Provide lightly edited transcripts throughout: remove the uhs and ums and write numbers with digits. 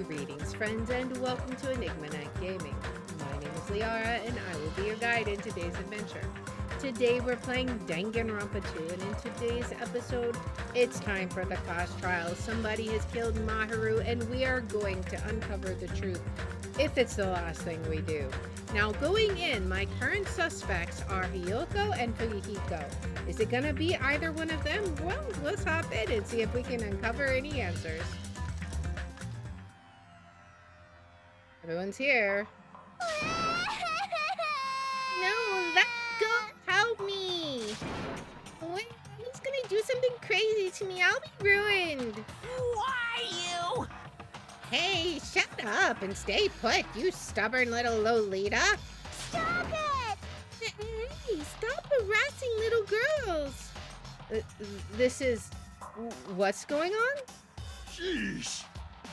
Greetings, friends, and welcome to Enigma Night Gaming. My name is Liara, and I will be your guide in today's adventure. Today, we're playing Danganronpa 2, and in today's episode, it's time for the class trial. Somebody has killed Mahiru, and we are going to uncover the truth, if it's the last thing we do. Now, going in, my current suspects are Hiyoko and Fuyuhiko. Is it gonna be either one of them? Well, let's hop in and see if we can uncover any answers. Everyone's here. No, let go! Help me! Wait, he's gonna do something crazy to me. I'll be ruined. Who are you? Hey, shut up and stay put, you stubborn little Lolita. Stop it! Hey, stop harassing little girls. This is... What's going on? Sheesh!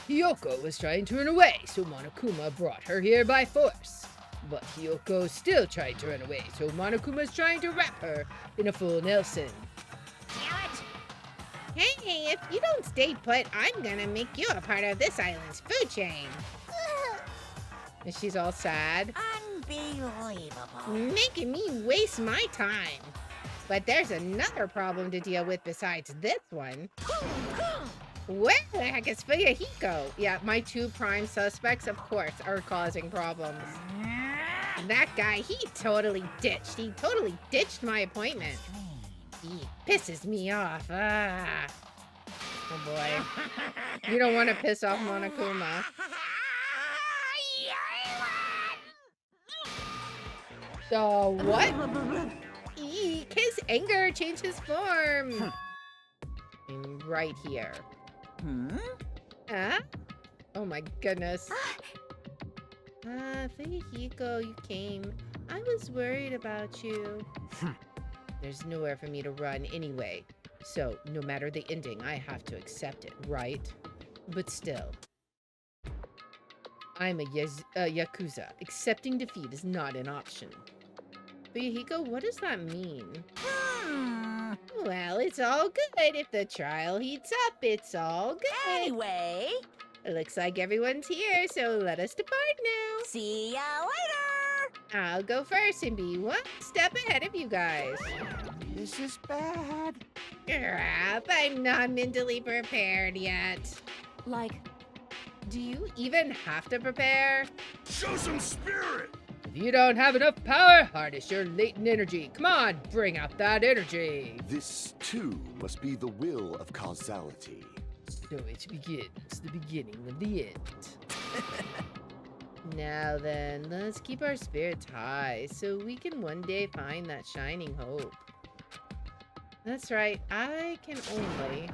Hiyoko was trying to run away, so Monokuma brought her here by force. But Hiyoko still tried to run away, so Monokuma's trying to wrap her in a full Nelson. Damn it! Hey, if you don't stay put, I'm gonna make you a part of this island's food chain. And she's all sad. Unbelievable. Making me waste my time. But there's another problem to deal with besides this one. Where the heck is Fuyuhiko? Yeah, my two prime suspects, of course, are causing problems. That guy, he totally ditched my appointment. He pisses me off. Ah. Oh boy. You don't want to piss off Monokuma. So what? Eek, his anger changed his form. I'm right here. Huh? Oh my goodness. Fuyuhiko, you came. I was worried about you. There's nowhere for me to run anyway. So, no matter the ending, I have to accept it, right? But still. I'm a Yakuza. Accepting defeat is not an option. Fuyuhiko, what does that mean? Well, it's all good. If the trial heats up, it's all good. Anyway, It looks like everyone's here, so let us depart now. see ya later! I'll go first and be one step ahead of you guys. This is bad. Crap, I'm not mentally prepared yet. Like, Do you even have to prepare? Show some spirit! If you don't have enough power, harness your latent energy. Come on, bring out that energy. This, too, must be the will of causality. So it begins, the beginning of the end. Now then, let's keep our spirits high so we can one day find that shining hope. That's right, I can only...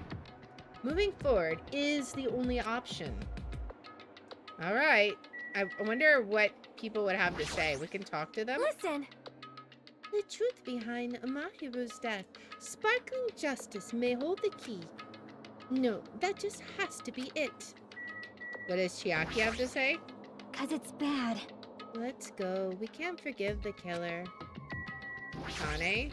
Moving forward is the only option. Alright, I wonder what people would have to say. We can talk to them. listen! The truth behind Mahiru's death. Sparkling justice may hold the key. No, that just has to be it. What does Chiaki have to say? 'Cause it's bad. Let's go. We can't forgive the killer. Kane?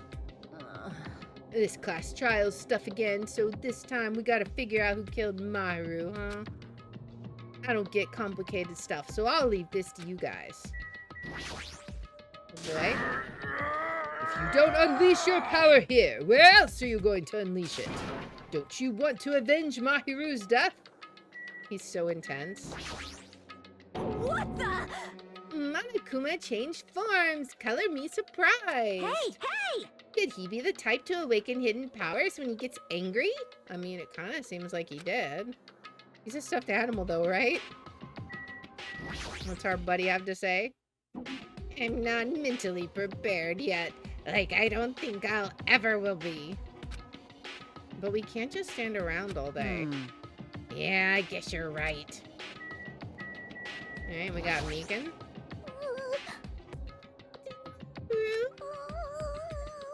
This class trial stuff again, so this time we gotta figure out who killed Mahiru, huh? I don't get complicated stuff, so I'll leave this to you guys. Boy? If you don't unleash your power here, where else are you going to unleash it? Don't you want to avenge Mahiru's death? He's so intense. What the? Monokuma changed forms. Color me surprised. Hey, hey! Could he be the type to awaken hidden powers when he gets angry? I mean, it kind of seems like he did. He's a stuffed animal though, right? What's our buddy have to say? I'm not mentally prepared yet. Like, I don't think I'll ever will be. But we can't just stand around all day. Yeah, I guess you're right. Alright, we got Megan.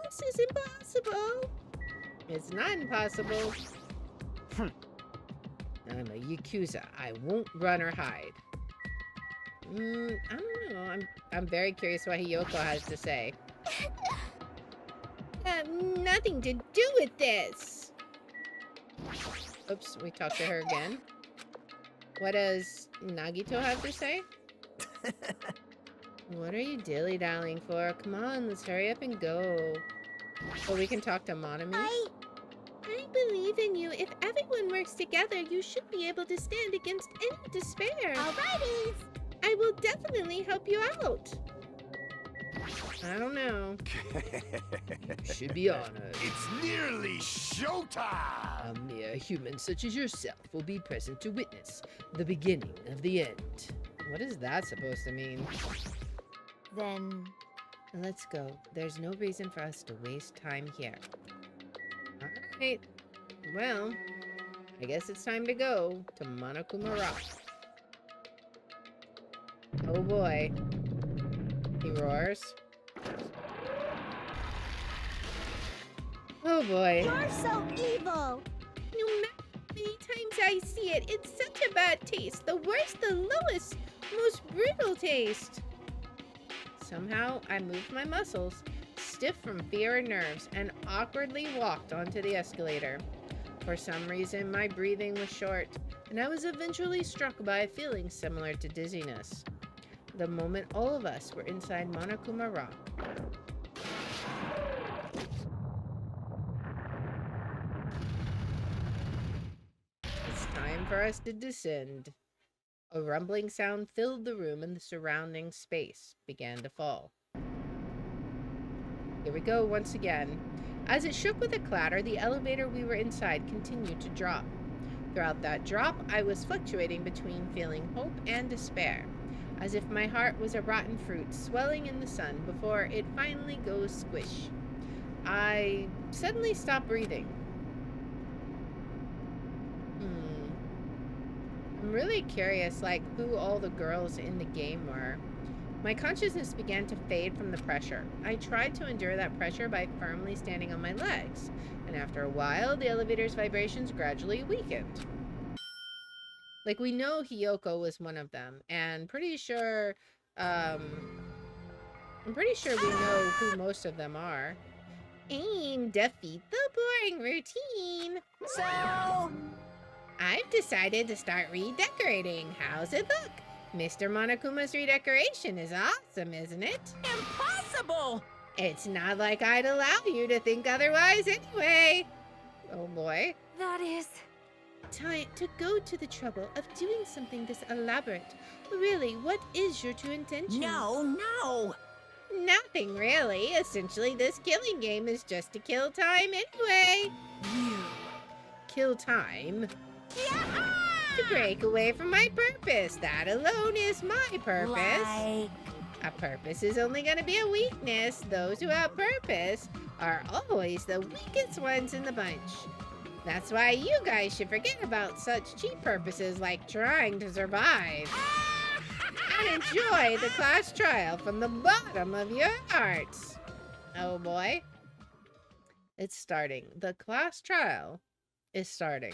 This is impossible. It's not impossible. I'm a Yakuza. I won't run or hide. I don't know. I'm very curious what Hiyoko has to say. Nothing to do with this. Oops, we talked to her again. What does Nagito have to say? What are you dilly-dallying for? Come on, let's hurry up and go. So we can talk to Monami. I believe in you. If everyone works together, you should be able to stand against any despair. Alrighties! I will definitely help you out. I don't know. You should be honored. It's nearly showtime! A mere human such as yourself will be present to witness the beginning of the end. What is that supposed to mean? Then... Let's go. There's no reason for us to waste time here. Alright. Well, I guess it's time to go to Monokuma Rock. Oh boy. He roars. Oh boy. You're so evil! No matter how many times I see it, it's such a bad taste. The worst, the lowest, most brutal taste. Somehow, I moved my muscles, stiff from fear and nerves, and awkwardly walked onto the escalator. For some reason, my breathing was short, and I was eventually struck by a feeling similar to dizziness. The moment all of us were inside Monokuma Rock. It's time for us to descend. A rumbling sound filled the room and the surrounding space began to fall. Here we go once again. As it shook with a clatter, the elevator we were inside continued to drop. Throughout that drop, I was fluctuating between feeling hope and despair, as if my heart was a rotten fruit swelling in the sun before it finally goes squish. I suddenly stopped breathing. I'm really curious, like, who all the girls in the game were. My consciousness began to fade from the pressure. I tried to endure that pressure by firmly standing on my legs, and after a while, the elevator's vibrations gradually weakened. Like, we know Hiyoko was one of them, and pretty sure, I'm pretty sure we know who most of them are. Aim, defeat the boring routine. So... I've decided to start redecorating. How's it look? Mr. Monokuma's redecoration is awesome, isn't it? Impossible! It's not like I'd allow you to think otherwise anyway. Oh boy. That is... Time to go to the trouble of doing something this elaborate. Really, what is your true intention? No! Nothing really. Essentially, this killing game is just to kill time anyway. You... Kill time? Yeah! To break away from my purpose. That alone is my purpose. Like... A purpose is only going to be a weakness. Those who have purpose are always the weakest ones in the bunch. That's why you guys should forget about such cheap purposes like trying to survive. And enjoy the class trial from the bottom of your hearts. Oh boy. It's starting. The class trial is starting.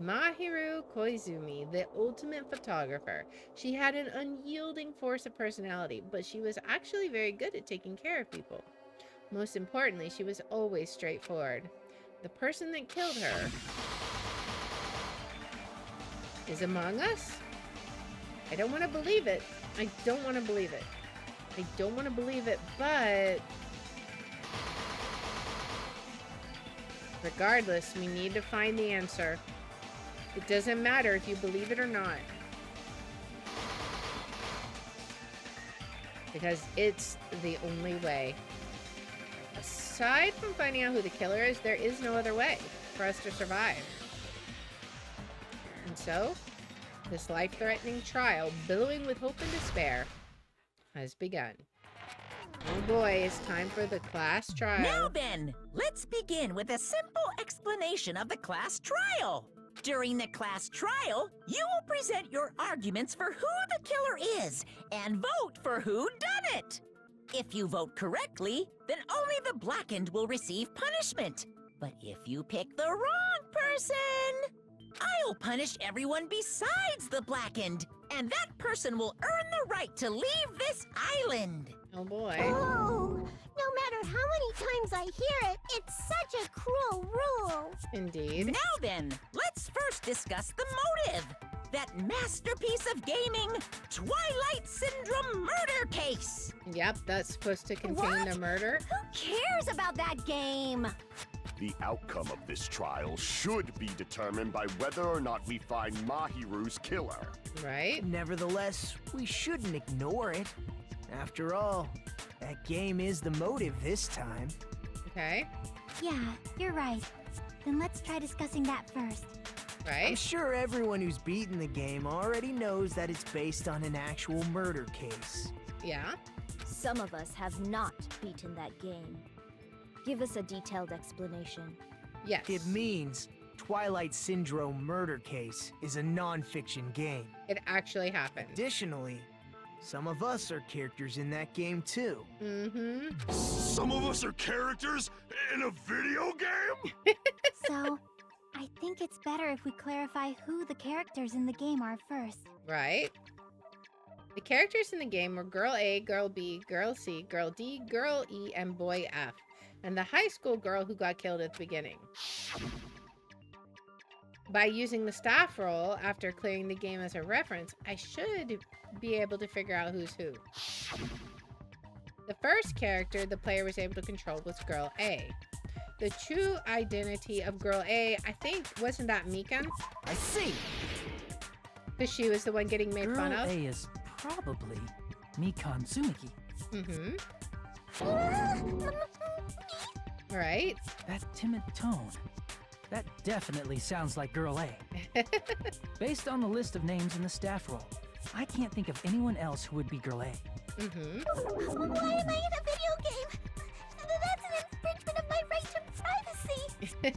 Mahiru Koizumi, the ultimate photographer. She had an unyielding force of personality, but she was actually very good at taking care of people. Most importantly, she was always straightforward. The person that killed her is among us? I don't want to believe it. I don't want to believe it. I don't want to believe it, but... regardless, we need to find the answer. It doesn't matter if you believe it or not. Because it's the only way. Aside from finding out who the killer is, there is no other way for us to survive. And so, this life-threatening trial, billowing with hope and despair, has begun. Oh boy, it's time for the class trial. Now then, let's begin with a simple explanation of the class trial. During the class trial, you will present your arguments for who the killer is and vote for who done it. If you vote correctly, then only the blackened will receive punishment. But if you pick the wrong person, I'll punish everyone besides the blackened, and that person will earn the right to leave this island. Oh boy. Oh, no matter how many times I hear it, it's such a cruel rule. Indeed. Now then, let's first discuss the motive. That masterpiece of gaming, Twilight Syndrome murder case. Yep, that's supposed to contain What? the murder. Who cares about that game? The outcome of this trial should be determined by whether or not we find Mahiru's killer. Right? Nevertheless, we shouldn't ignore it. After all, that game is the motive this time. Okay. Yeah, you're right. Then let's try discussing that first. I'm Right? sure everyone who's beaten the game already knows that it's based on an actual murder case. Yeah. Some of us have not beaten that game. Give us a detailed explanation. Yes. It means Twilight Syndrome murder case is a non-fiction game. It actually happened. Additionally, some of us are characters in that game too. Mm-hmm. Some of us are characters in a video game? So, I think it's better if we clarify who the characters in the game are first. Right? The characters in the game were Girl A, Girl B, Girl C, Girl D, Girl E, and Boy F. And the high school girl who got killed at the beginning. By using the staff roll after clearing the game as a reference, I should be able to figure out who's who. The first character the player was able to control was Girl A. The true identity of Girl A, I think, wasn't that Mikan? I see. Because she was the one getting made fun Girl of. A is probably Mikan Tsumiki. Mm-hmm. Right? That timid tone. That definitely sounds like Girl A. Based on the list of names in the staff roll, I can't think of anyone else who would be Girl A. Mm-hmm. Why am I in a video game? That's an infringement of my right to privacy.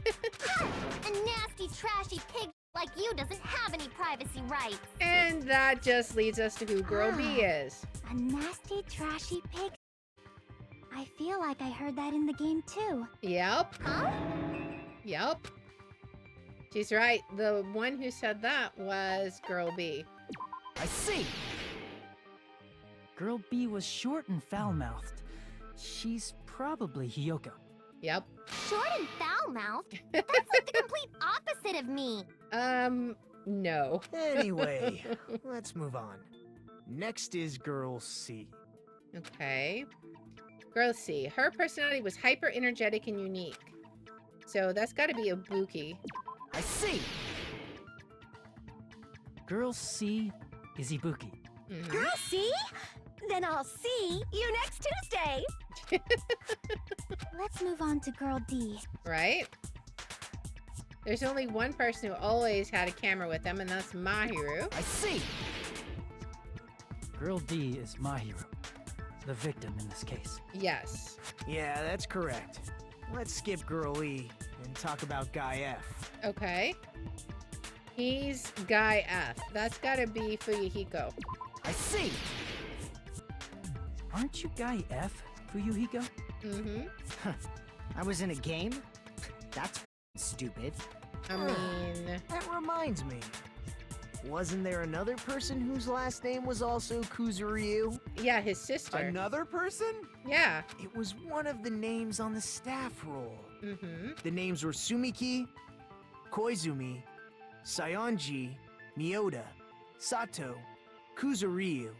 A nasty, trashy pig like you doesn't have any privacy rights. And that just leads us to who Girl B is. A nasty, trashy pig. I feel like I heard that in the game too. Yep. Huh? Yep. She's right. The one who said that was Girl B. I see. Girl B was short and foul-mouthed. She's probably Hiyoko. Yep. Short and foul-mouthed? That's like the complete opposite of me. No. Anyway, let's move on. Next is Girl C. Okay. Girl C. Her personality was hyper energetic and unique. So that's got to be a Buki. I see. Girl C is Ibuki. Mhm. Girl, see? Then I'll see you next Tuesday. Let's move on to Girl D. Right? There's only one person who always had a camera with them, and that's Mahiru. I see. Girl D is Mahiru, the victim in this case. Yes. Yeah, that's correct. Let's skip Girl E and talk about Guy F. Okay. He's Guy F. That's got to be Fuyuhiko. I see. Aren't you Guy F, Fuyuhiko? Mm-hmm. I was in a game? That's stupid. I mean, That reminds me. Wasn't there another person whose last name was also Kuzuryu? yeah, his sister. Another person? Yeah. It was one of the names on the staff roll. Mm-hmm. The names were Sumiki, Koizumi, Sayonji, Miyoda, Sato, Kuzuryu,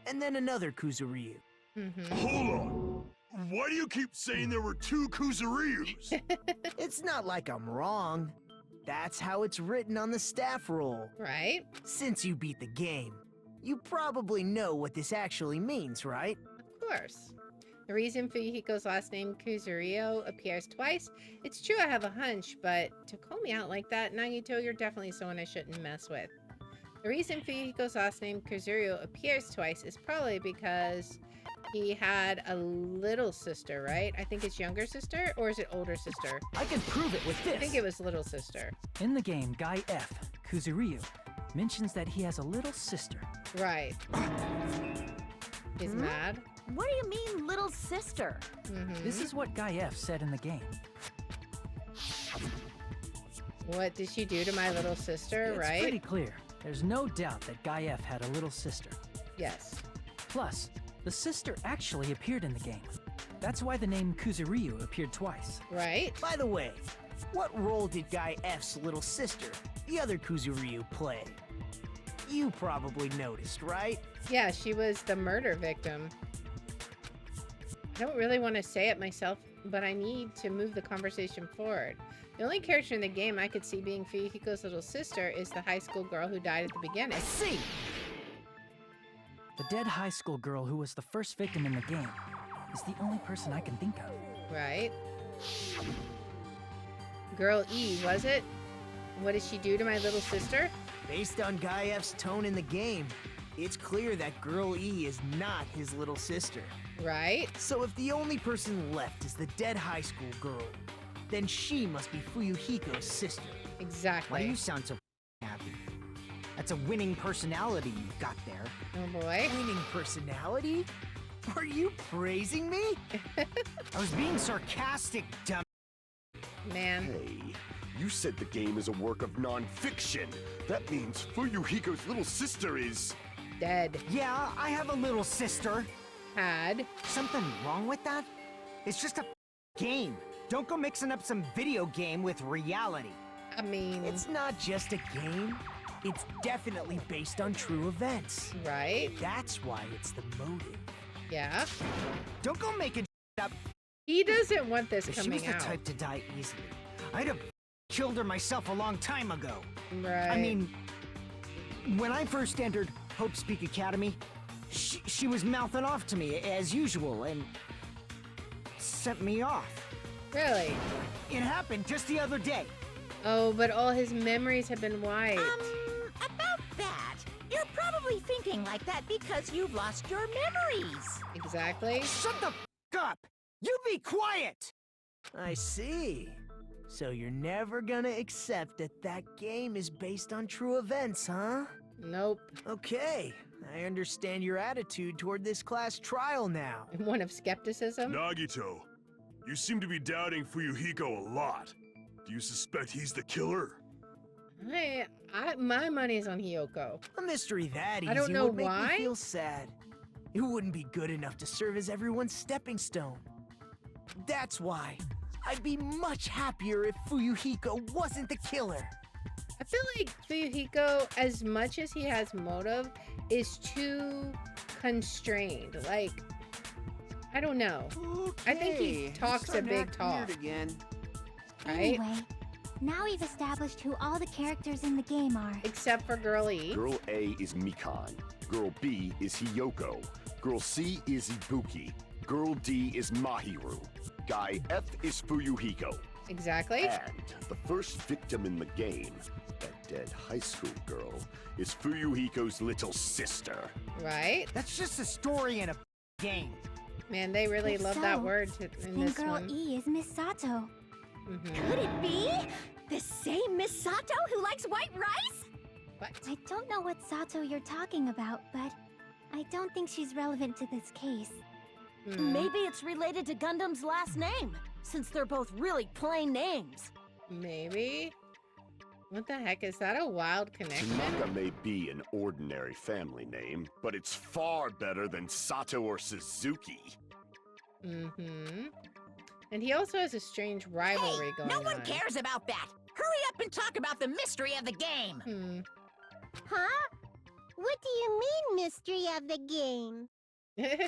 and then another Kuzuryu. Mm-hmm. Hold on. Why do you keep saying there were two Kuzuryus? It's not like I'm wrong. That's how it's written on the staff roll. Right? Since you beat the game, you probably know what this actually means, right? Of course. The reason Fuyuhiko's last name Kuzuryo appears twice, it's true I have a hunch, but to call me out like that, Nagito, you're definitely someone I shouldn't mess with. The reason Fuyuhiko's last name Kuzuryo appears twice is probably because he had a little sister, right? I think it's younger sister, or is it older sister? I can prove it with this. I think it was little sister. In the game, Guy F, Kuzuryu, mentions that he has a little sister. Right. He's mad. What do you mean, little sister? Mm-hmm. This is what Guy F said in the game. What did she do to my little sister, It's right? pretty clear. There's no doubt that Guy F had a little sister. Yes. Plus, the sister actually appeared in the game. That's why the name Kuzuryu appeared twice. Right? By the way, What role did Guy F's little sister, the other Kuzuryu, play? You probably noticed, right? Yeah, she was the murder victim. I don't really want to say it myself, but I need to move the conversation forward. The only character in the game I could see being Fuyuhiko's little sister is the high school girl who died at the beginning. I see! The dead high school girl who was the first victim in the game is the only person I can think of. Right? Girl E, was it? What did she do to my little sister? Based on Guy F's tone in the game, it's clear that Girl E is not his little sister. Right? So if the only person left is the dead high school girl, then she must be Fuyuhiko's sister. Exactly. Why do you sound so happy? That's a winning personality you've got there. Oh boy. Winning personality? Are you praising me? I was being sarcastic, dumb. Man. Hey, you said the game is a work of non-fiction. That means Fuyuhiko's little sister is... Dead. Yeah, I have a little sister. Had. Something wrong with that? It's just a game. Don't go mixing up some video game with reality. I mean... It's not just a game. It's definitely based on true events. Right? That's why it's the motive. Yeah. Don't go making up. He doesn't want this If she coming was the out. type to die easily, I'd have killed her myself a long time ago. Right. I mean, when I first entered Hope's Peak Academy, she was mouthing off to me as usual and sent me off. Really? It happened just the other day. Oh, but all his memories have been wiped. About that, you're probably thinking like that because you've lost your memories. Exactly. Shut the f up! You be quiet! I see. So you're never gonna accept that that game is based on true events, huh? Nope. Okay, I understand your attitude toward this class trial now. One of skepticism? Nagito, you seem to be doubting Fuyuhiko a lot. Do you suspect he's the killer? My money's on Hiyoko. A mystery that easy I don't know would make why. me feel sad. It wouldn't be good enough to serve as everyone's stepping stone. That's why I'd be much happier if Fuyuhiko wasn't the killer. I feel like Fuyuhiko, as much as he has motive, is too constrained. Like, I don't know. I think he talks a big talk. Again. Right? Anyway, now we've established who all the characters in the game are. Except for Girl E. Girl A is Mikan. Girl B is Hiyoko. Girl C is Ibuki. Girl D is Mahiru. Guy F is Fuyuhiko. Exactly. And the first victim in the game, that dead high school girl, is Fuyuhiko's little sister. Right? That's just a story in a game. Man, they really If love so, that word in Then this Girl one. E is Miss Sato. Could it be? The same Miss Sato who likes white rice? What? I don't know what Sato you're talking about, but I don't think she's relevant to this case. Maybe it's related to Gundam's last name, since they're both really plain names. Maybe? What the heck? Is that a wild connection? Tanaka may be an ordinary family name, but it's far better than Sato or Suzuki. And he also has a strange rivalry going on. No one cares about that. Hurry up and talk about the mystery of the game. Huh? What do you mean, mystery of the game?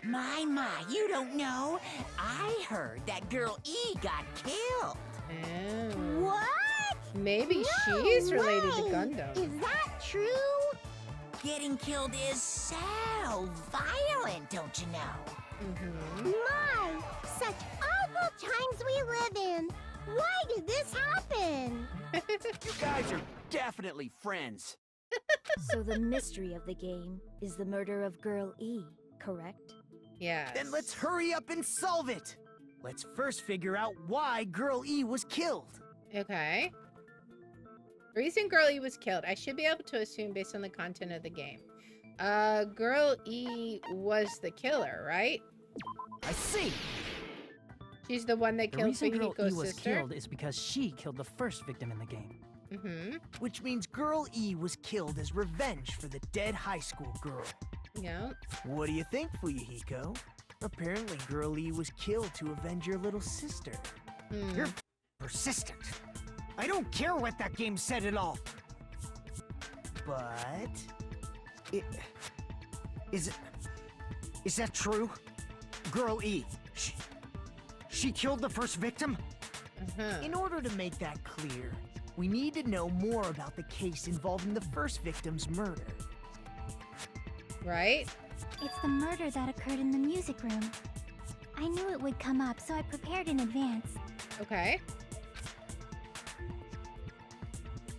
My, you don't know. I heard that Girl E got killed. Oh. What? Maybe she's related to Gundam. Is that true? Getting killed is so violent, don't you know? My, such awful times we live in. Why did this happen? You guys are definitely friends. So the mystery of the game is the murder of Girl E, correct? Yeah. Then let's hurry up and solve it. Let's first figure out why Girl E was killed. Okay. Reason Girl E was killed. I should be able to assume based on the content of the game. Girl E was the killer, right? I see. She's the one that The killed reason Girl E Fuyuhiko's was sister? killed is because she killed the first victim in the game. Which means Girl E was killed as revenge for the dead high school girl. Yeah. What do you think, Fuyuhiko? Apparently Girl E was killed to avenge your little sister. You're persistent. I don't care what that game said at all. But Is that true? Girl E, she killed the first victim? in order to make that clear, we need to know more about the case involving the first victim's murder. Right? It's the murder that occurred in the music room. I knew it would come up, so I prepared in advance. Okay.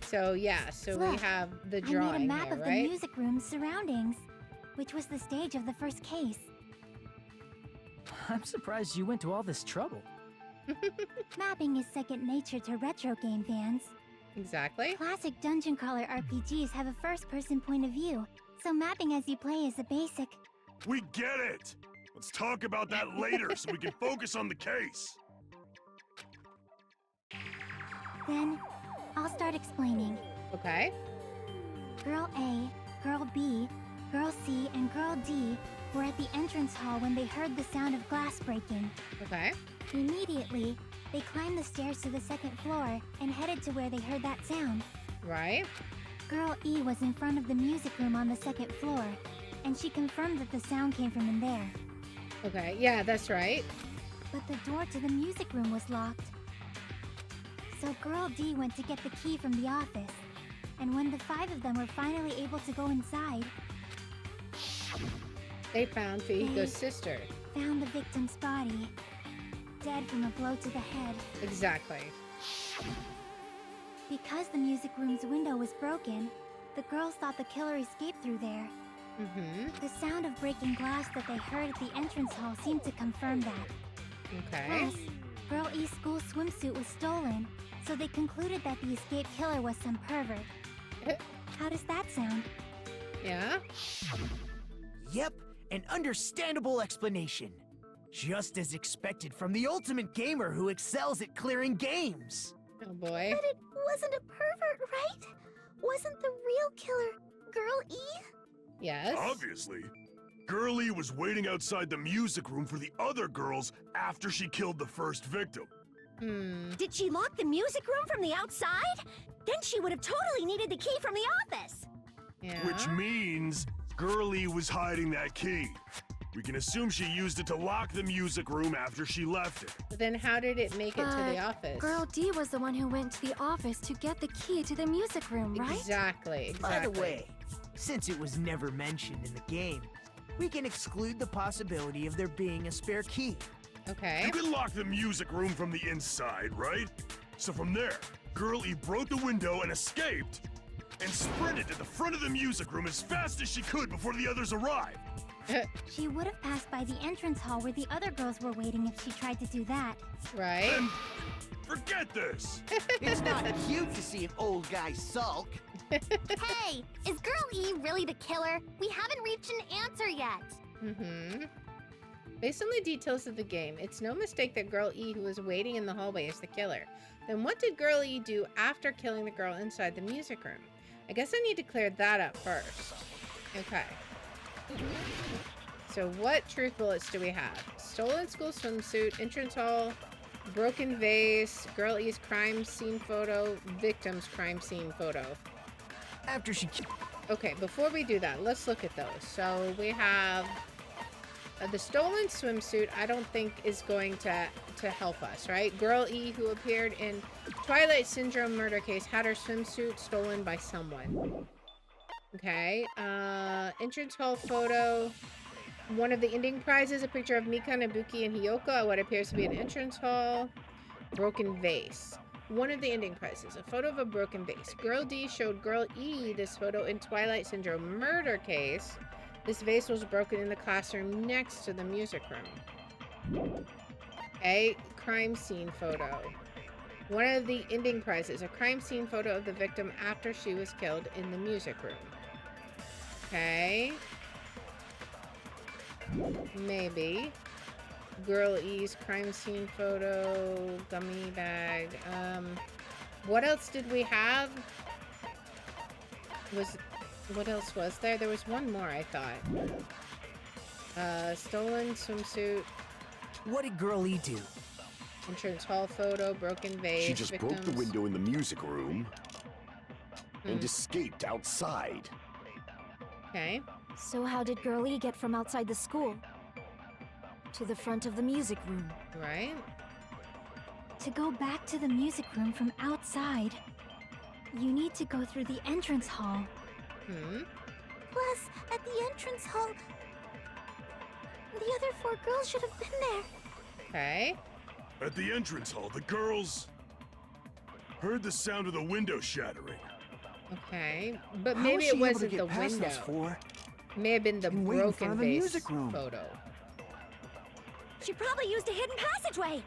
So yeah, so we Look, have the I made a drawing map here, of the right? music room's surroundings, which was the stage of the first case. I'm surprised you went to all this trouble. Mapping is second nature to retro game fans. Exactly. Classic dungeon crawler RPGs have a first-person point of view, so mapping as you play is a basic. We get it! Let's talk about that later so we can focus on the case. Then, I'll start explaining. Okay. Girl A, Girl B, Girl C, and Girl D were at the entrance hall when they heard the sound of glass breaking. Okay. Immediately, they climbed the stairs to the second floor and headed to where they heard that sound. Right. Girl E was in front of the music room on the second floor, and she confirmed that the sound came from in there. Okay. Yeah, that's right. But the door to the music room was locked. So Girl D went to get the key from the office, and when the 5 of them were finally able to go inside, They found Fuyuhiko's sister. found the victim's body, dead from a blow to the head. Exactly. Because the music room's window was broken, the girls thought the killer escaped through there. Mm-hmm. The sound of breaking glass that they heard at the entrance hall seemed to confirm that. Okay. Plus, Girl E's school swimsuit was stolen, so they concluded that the escaped killer was some pervert. How does that sound? Yeah. Yep, an understandable explanation. Just as expected from the ultimate gamer who excels at clearing games. Oh boy. But it wasn't a pervert, right? Wasn't the real killer Girl E? Yes. Obviously. Girlie was waiting outside the music room for the other girls after she killed the first victim. Did she lock the music room from the outside? Then she would have totally needed the key from the office. Yeah. Which means Girlie was hiding that key. We can assume she used it to lock the music room after she left it. But then how did it make it to the office? Girl D was the one who went to the office to get the key to the music room, right? Exactly. By the way, since it was never mentioned in the game, we can exclude the possibility of there being a spare key. Okay. You can lock the music room from the inside, right? So from there, Girl E broke the window and escaped, and sprinted to the front of the music room as fast as she could before the others arrived. She would have passed by the entrance hall where the other girls were waiting if she tried to do that. Right. And forget this! It's not cute to see an old guy sulk. Hey, is Girl E really the killer? We haven't reached an answer yet. Mm-hmm. Based on the details of the game, it's no mistake that Girl E, who was waiting in the hallway, is the killer. Then what did Girl E do after killing the girl inside the music room? I guess I need to clear that up first. Okay. So what truth bullets do we have? Stolen school swimsuit, entrance hall, broken vase, Girl E's crime scene photo, victim's crime scene photo. After she... Okay, before we do that, let's look at those. So we have the stolen swimsuit. I don't think is going to help us, right? Girl E, who appeared in Twilight Syndrome murder case, had her swimsuit stolen by someone. Okay, entrance hall photo. One of the ending prizes, a picture of Mika, Nabuki, and Hiyoko at what appears to be an entrance hall. Broken vase. One of the ending prizes, a photo of a broken vase. Girl D showed Girl E this photo in Twilight Syndrome murder case. This vase was broken in the classroom next to the music room. Okay, crime scene photo. One of the ending prizes, a crime scene photo of the victim after she was killed in the music room. Okay. Maybe. Girl E's crime scene photo, gummy bag. What else did we have? What else was there? There was one more, I thought. Stolen swimsuit. What did Girl E do? Entrance hall photo, broken vase, She just broke the victims. window in the music room and escaped outside. Okay. So how did Girl E get from outside the school to the front of the music room? Right. To go back to the music room from outside, you need to go through the entrance hall. Plus, at the entrance hall, the other 4 girls should have been there. Okay. At the entrance hall, the girls heard the sound of the window shattering. Okay. But How maybe was it she able to wasn't get the past window. those 4? May have been the And wait in front broken of the vase music room? photo. She probably used a hidden passageway.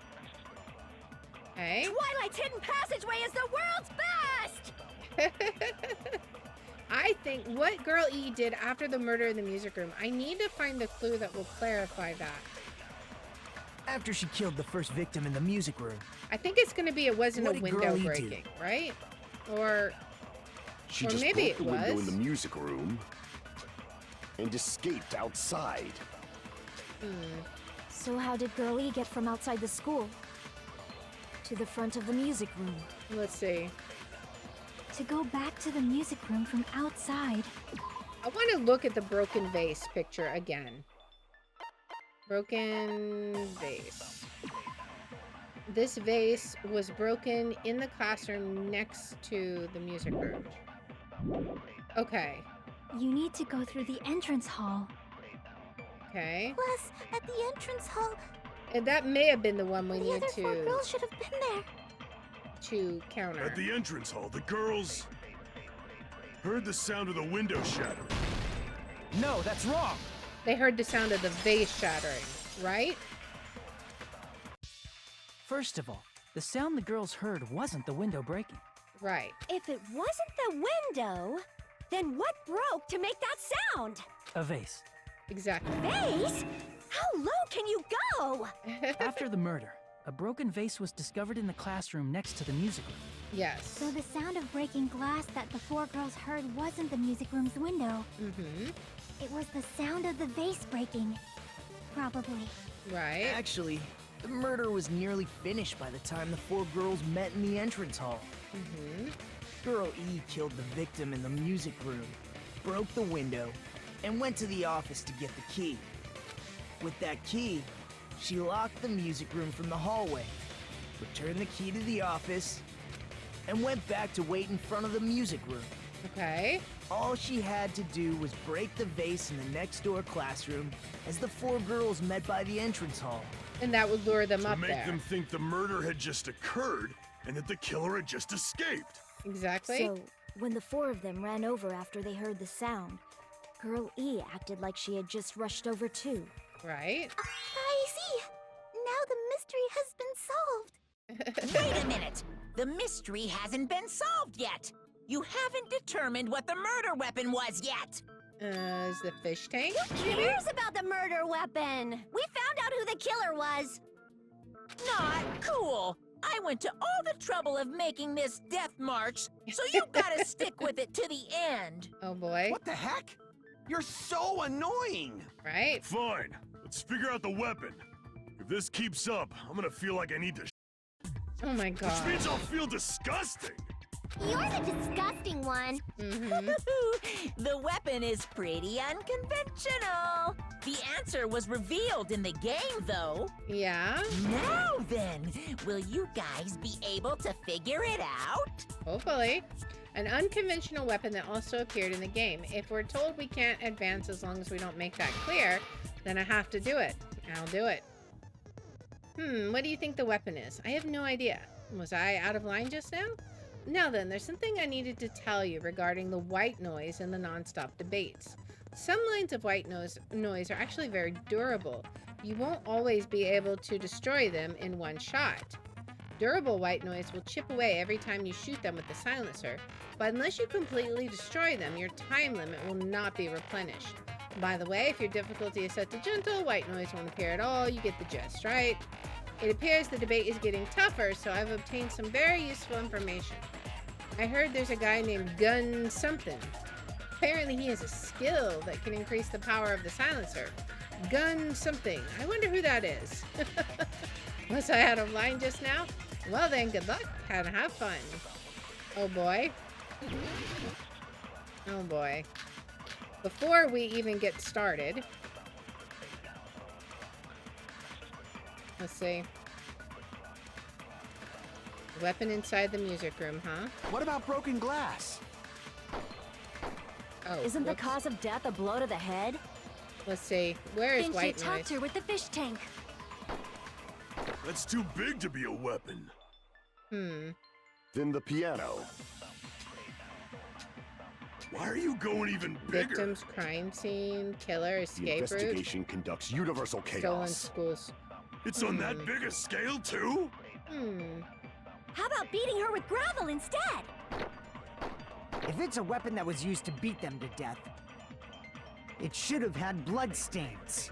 Okay. Twilight's hidden passageway is the world's best! I think what Girl E did after the murder in the music room, I need to find the clue that will clarify that. After she killed the first victim in the music room, I think it's going to be it wasn't What a did window Girl E do? breaking, right? Or She Or just maybe broke it the window was. in the music room and escaped outside. So how did Girl E get from outside the school to the front of the music room? let's see. To go back to the music room from outside. I want to look at the broken vase picture again. Broken vase. This vase was broken in the classroom next to the music room. Okay. You need to go through the entrance hall. Okay. Plus, at the entrance hall, And that may have been the one we the need other 4 to girls should have been there. counter. At the entrance hall, the girls heard the sound of the window shattering. no, that's wrong. They heard the sound of the vase shattering, right? First of all, the sound the girls heard wasn't the window breaking. Right. If it wasn't the window, then what broke to make that sound? A vase. Exactly. Vase? How low can you go? After the murder, a broken vase was discovered in the classroom next to the music room. Yes. So the sound of breaking glass that the 4 girls heard wasn't the music room's window. Mm-hmm. It was the sound of the vase breaking. Probably. Right. Actually, the murder was nearly finished by the time the 4 girls met in the entrance hall. Mm-hmm. Girl E killed the victim in the music room, broke the window, and went to the office to get the key. With that key, she locked the music room from the hallway, returned the key to the office, and went back to wait in front of the music room. Okay. All she had to do was break the vase in the next door classroom as the 4 girls met by the entrance hall. And that would lure them To up make there. them think the murder had just occurred and that the killer had just escaped. Exactly. So when the 4 of them ran over after they heard the sound, Girl E acted like she had just rushed over too. Right. I see. Now the mystery has been solved. Wait a minute! The mystery hasn't been solved yet! You haven't determined what the murder weapon was yet! Is the fish tank? Who cares about the murder weapon? We found out who the killer was. Not cool! I went to all the trouble of making this death march, so you gotta stick with it to the end! Oh boy. What the heck? You're so annoying! Right. Fine, let's figure out the weapon. If this keeps up, I'm gonna feel like I need to Oh my which god. means I'll feel disgusting. You're the disgusting one. Mm-hmm. The weapon is pretty unconventional. The answer was revealed in the game, though. Yeah. Now then, will you guys be able to figure it out? Hopefully. An unconventional weapon that also appeared in the game. If we're told we can't advance as long as we don't make that clear, then I have to do it. I'll do it. What do you think the weapon is? I have no idea. Was I out of line just now? Now then, there's something I needed to tell you regarding the white noise and the non-stop debates. Some lines of white noise are actually very durable. You won't always be able to destroy them in one shot. Durable white noise will chip away every time you shoot them with the silencer, but unless you completely destroy them, your time limit will not be replenished. By the way, if your difficulty is set to gentle, white noise won't appear at all. You get the gist, right? It appears the debate is getting tougher, so I've obtained some very useful information. I heard there's a guy named Gun something. Apparently he has a skill that can increase the power of the silencer. Gun something. I wonder who that is. Unless I had a line just now? Well then, good luck and have fun. Oh boy. Oh boy. Before we even get started, let's see. Weapon inside the music room, huh? What about broken glass? Oh, Isn't the whoops. cause of death a blow to the head? Let's see. Where is Then she white attacked noise? her with the fish tank. That's too big to be a weapon. Then the piano. Why are you going even bigger? Victims, crime scene, killer, The escape route, investigation conducts universal stolen chaos. schools. It's on that big a scale, too? How about beating her with gravel instead? If it's a weapon that was used to beat them to death, it should have had bloodstains.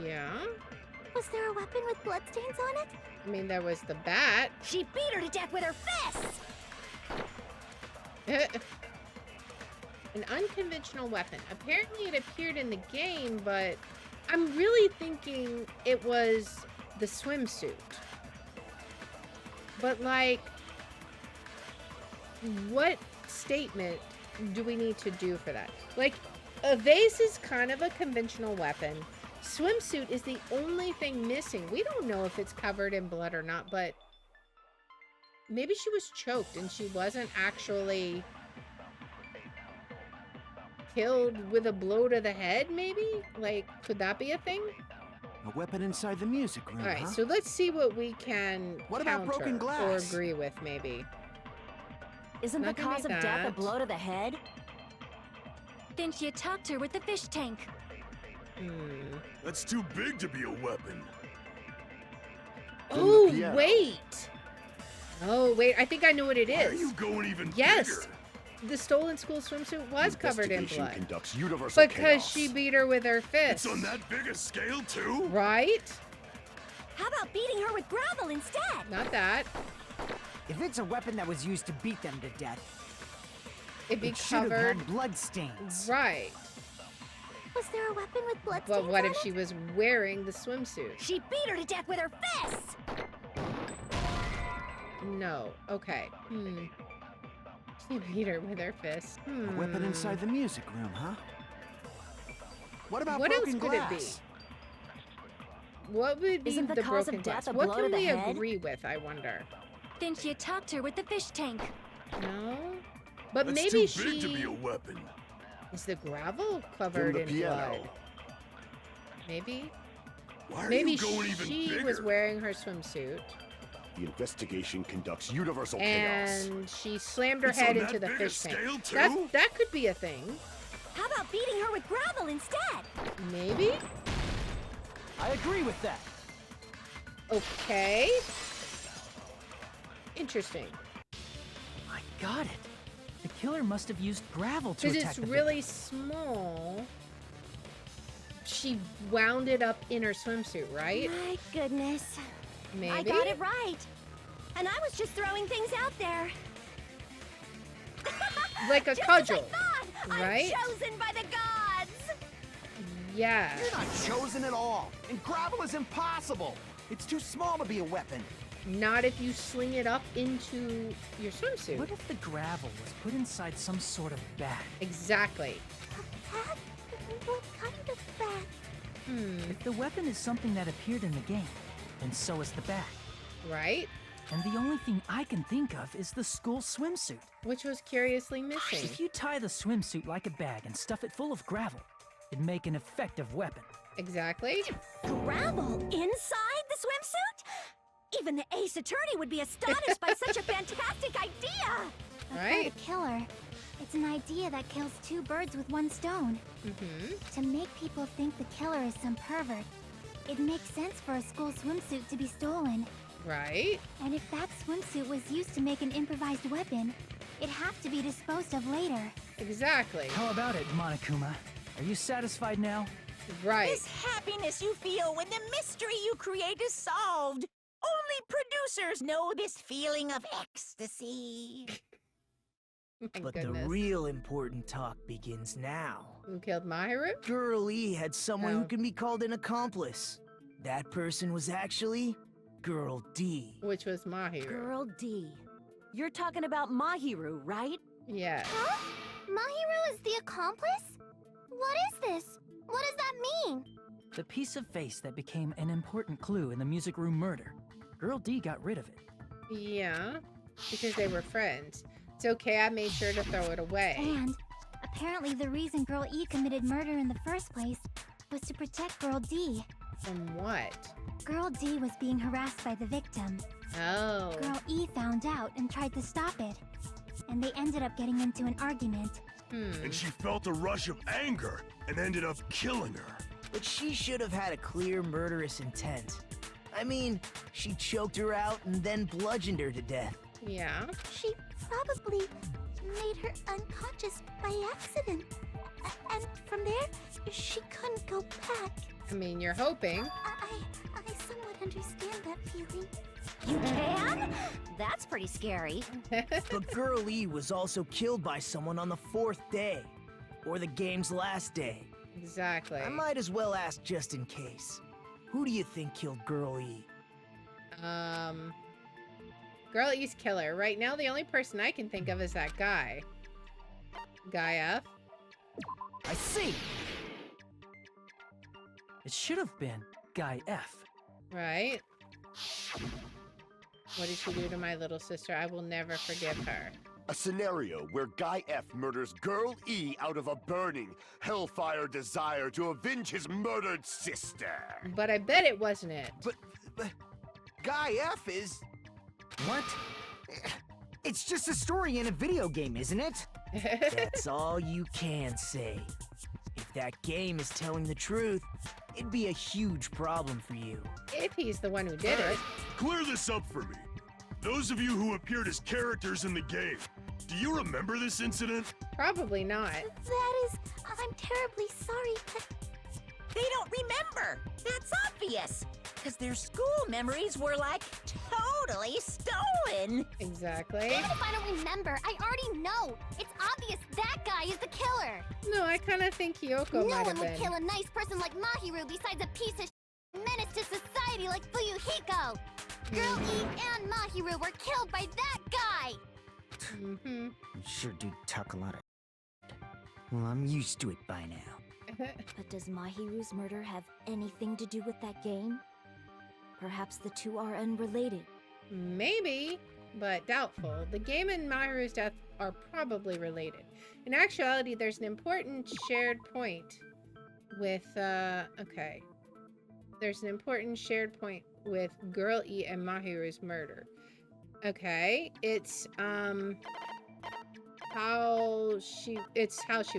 Yeah. Was there a weapon with bloodstains on it? I mean, there was the bat. She beat her to death with her fists! An unconventional weapon. Apparently it appeared in the game, but I'm really thinking it was the swimsuit. But like, what statement do we need to do for that? Like, a vase is kind of a conventional weapon. Swimsuit is the only thing missing. We don't know if it's covered in blood or not, but maybe she was choked and she wasn't actually killed with a blow to the head, maybe? Like, could that be a thing? A weapon inside the music room, Alright, huh? so let's see what we can What about counter broken glass? or agree with, maybe. Isn't the Not gonna cause be of death a that. blow to the head? Then she attacked her with the fish tank. That's too big to be a weapon. Oh, piano. wait! Oh, wait, I think I know what it Why are is. you going even Yes! bigger? The stolen school swimsuit was covered in Investigation blood. conducts universal Because chaos. she beat her with her fist. It's on that big a scale, too? Right? How about beating her with gravel instead? Not that. If it's a weapon that was used to beat them to death, It'd be it should have covered. had bloodstains. Was Right. there a weapon with bloodstains Well, what on if it? she was wearing the swimsuit? She beat her to death with her fists! No. Okay. She beat her with her fist. A weapon inside the music room, huh? What about What else broken could glass? it be? What would be Isn't the the cause broken of death glass? a What blow can to the we head? agree with, I wonder? Then she attacked her with the fish tank. No? But That's maybe too big to be she... a weapon. Is the gravel Then covered the in piano. blood? Maybe? Why are Maybe you going even she bigger? was wearing her swimsuit The investigation conducts universal chaos. and she slammed her It's head on into that the big a fish tank. scale, too? That could be a thing. How about beating her with gravel instead? Maybe? I agree with that. Okay. Interesting. I got it. The killer must have used gravel to Because attack it's the really small. She wound it up in her swimsuit, right? My goodness. Maybe? I got it right. And I was just throwing things out there. Like a Just cudgel, as I thought! right? I'm chosen by the gods! Yeah. You're not chosen at all. And gravel is impossible. It's too small to be a weapon. Not if you sling it up into your swimsuit. What if the gravel was put inside some sort of bag? Exactly. Pat? What kind of bat? If the weapon is something that appeared in the game, then so is the bag. Right? And the only thing I can think of is the school swimsuit. Which was curiously missing. If you tie the swimsuit like a bag and stuff it full of gravel, it'd make an effective weapon. Exactly. Gravel inside the swimsuit? Even the ace attorney would be astonished by such a fantastic idea! But Right? for the killer, it's an idea that kills two birds with one stone. To make people think the killer is some pervert, it makes sense for a school swimsuit to be stolen. Right? And if that swimsuit was used to make an improvised weapon, it'd have to be disposed of later. Exactly. How about it, Monokuma? Are you satisfied now? Right. This happiness you feel when the mystery you create is solved. Only producers know this feeling of ecstasy. My But goodness. the real important talk begins now. Who killed Mahiru? Girl E had someone Oh. who can be called an accomplice. That person was actually Girl D. which was Mahiru. Girl D. You're talking about Mahiru, right? Yes. Huh? Mahiru is the accomplice? What is this? What does that mean? The piece of face that became an important clue in the music room murder. Girl D got rid of it. Yeah, because they were friends. It's okay, I made sure to throw it away. And apparently the reason Girl E committed murder in the first place was to protect Girl D. From what? Girl D was being harassed by the victim. Oh. Girl E found out and tried to stop it. And they ended up getting into an argument. And she felt a rush of anger and ended up killing her. But she should have had a clear murderous intent. I mean, she choked her out and then bludgeoned her to death. Yeah. She probably made her unconscious by accident. And from there, she couldn't go back. I mean, you're hoping. I somewhat understand that feeling. You can? That's pretty scary. But Girl E was also killed by someone on the 4th day. Or the game's last day. Exactly. I might as well ask just in case. Who do you think killed Girl E? Girl E's killer. Right now, the only person I can think of is that guy. Guy F. I see! It should have been Guy F. Right? What did she do to my little sister? I will never forgive her. A scenario where Guy F murders Girl E out of a burning, hellfire desire to avenge his murdered sister. But I bet it wasn't it. But Guy F is... What? It's just a story in a video game, isn't it? That's all you can say. If that game is telling the truth, it'd be a huge problem for you. If he's the one who did it. Clear this up for me. Those of you who appeared as characters in the game, do you remember this incident? Probably not. I'm terribly sorry, but... They don't remember. That's obvious. Because their school memories were, like, totally stolen. Exactly. Even if I don't remember, I already know. It's obvious that guy is the killer. No, I kind of think Hiyoko No might one have would been. kill a nice person like Mahiru besides a piece of menace to society like Fuyuhiko. Girl E and Mahiru were killed by that guy. Mm-hmm. You sure do talk a lot of... Well, I'm used to it by now. But does Mahiru's murder have anything to do with that game? Perhaps the two are unrelated. Maybe, but doubtful. The game and Mahiru's death are probably related. In actuality, there's an important shared point with, okay. There's an important shared point with Girl E and Mahiru's murder. Okay, it's how she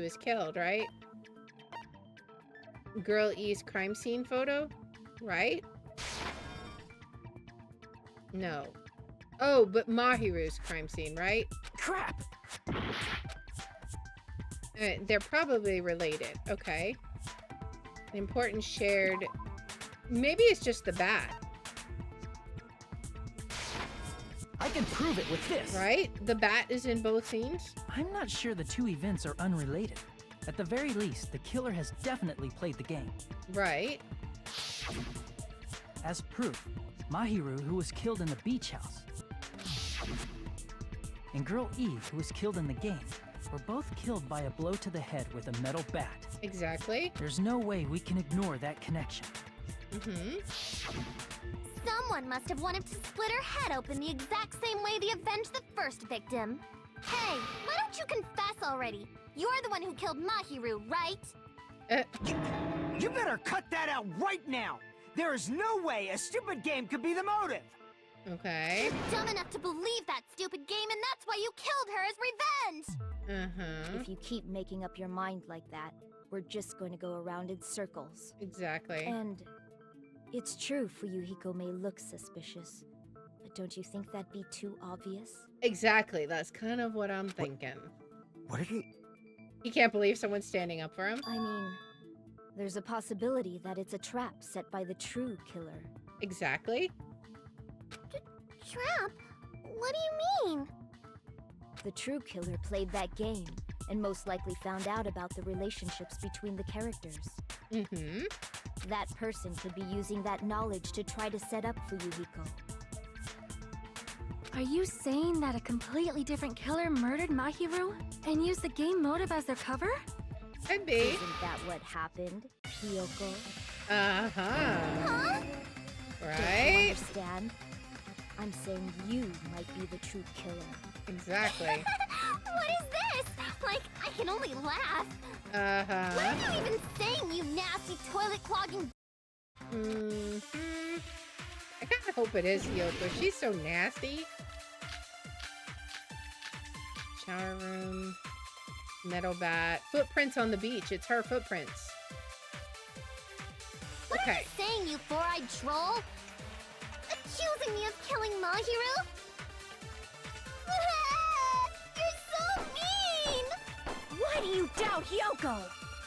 was killed, right? Girl E's crime scene photo, right? No. Oh, but Mahiru's crime scene, right? Crap! They're probably related. Okay. An important shared... Maybe it's just the bat. I can prove it with this. Right? The bat is in both scenes? I'm not sure the two events are unrelated. At the very least, the killer has definitely played the game. Right. As proof, Mahiru, who was killed in the beach house, and Girl E, who was killed in the game, were both killed by a blow to the head with a metal bat. Exactly. There's no way we can ignore that connection. Mm-hmm. Someone must have wanted to split her head open the exact same way they avenged the first victim. Hey, why don't you confess already? You're the one who killed Mahiru, right? You better cut that out right now! There is no way a stupid game could be the motive! Okay. You're dumb enough to believe that stupid game, and that's why you killed her as revenge! Uh-huh. If you keep making up your mind like that, we're just going to go around in circles. Exactly. And it's true Fuyuhiko may look suspicious, but don't you think that'd be too obvious? Exactly. That's kind of what I'm thinking. What are you... He can't believe someone's standing up for him? I mean, there's a possibility that it's a trap set by the true killer. Exactly. Trap? What do you mean? The true killer played that game, and most likely found out about the relationships between the characters. Mm-hmm. That person could be using that knowledge to try to set up Fuyuhiko. Are you saying that a completely different killer murdered Mahiru and used the game motive as their cover? Could be. Isn't that what happened, Hiyoko? Uh-huh. Huh? Don't you Right? understand? I'm saying you might be the true killer. Exactly. What is this? Like, I can only laugh. What Uh-huh. are you even saying, you nasty toilet clogging? Hmm. I kind of hope it is Hiyoko. She's so nasty. Shower room. Metal bat. Footprints on the beach. It's her footprints. What are Okay. you saying, you four-eyed troll? Accusing me of killing Mahiru? You're so mean! Why do you doubt Hiyoko?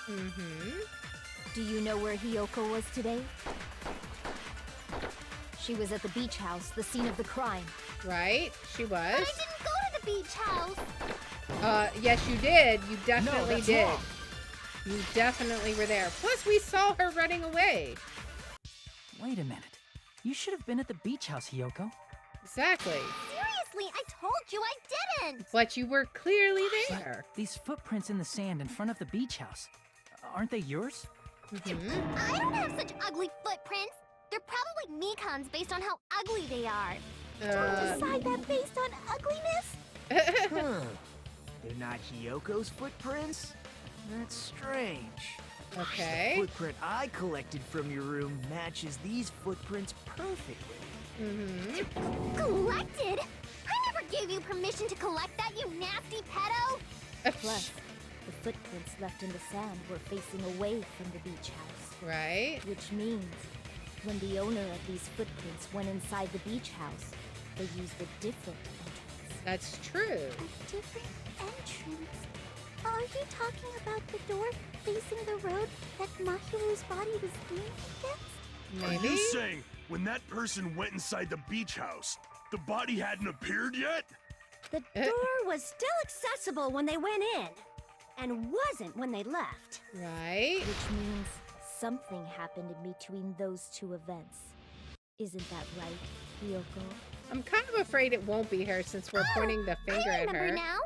Mm-hmm. Do you know where Hiyoko was today? She was at the beach house, the scene of the crime. Right? She I was. didn't go to the beach house. Yes, you did. You No, definitely that's did. wrong. You definitely were there. Plus, we saw her running away. Wait a minute. You should have been at the beach house, Hiyoko. Exactly. Seriously, I told you I didn't. But you were clearly there. These footprints in the sand in front of the beach house. Aren't they yours? Mm-hmm. I don't have such ugly footprints. They're probably Mikan's based on how ugly they are. Decide that based on ugliness? Huh. They're not Hiyoko's footprints? That's strange. Okay. The footprint I collected from your room matches these footprints perfectly. Mm-hmm. Collected? I never gave you permission to collect that, you nasty pedo! Plus, the footprints left in the sand were facing away from the beach house. Right? Which means, when the owner of these footprints went inside the beach house, they used a different entrance. That's true. A different entrance. Are you talking about the door facing the road that Mahiru's body was leaning against? Are Maybe? you saying when that person went inside the beach house, the body hadn't appeared yet? The door was still accessible when they went in, and wasn't when they left. Right? Which means something happened in between those two events. Isn't that right, Hiyoko? I'm kind of afraid it won't be her since we're pointing the finger I at remember her. now.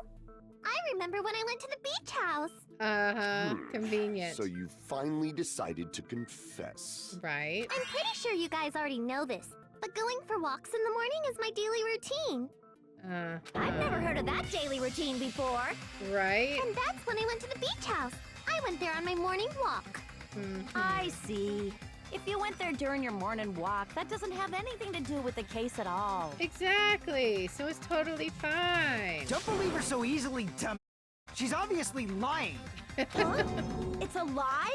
I remember when I went to the beach house. Uh-huh. Convenient. So you finally decided to confess. Right? I'm pretty sure you guys already know this, but going for walks in the morning is my daily routine. I've never heard of that daily routine before. Right? And that's when I went to the beach house. I went there on my morning walk. Mhm. I see. If you went there during your morning walk, that doesn't have anything to do with the case at all. Exactly. So it's totally fine. Don't believe her so easily, dumb. She's obviously lying. Huh? It's a lie?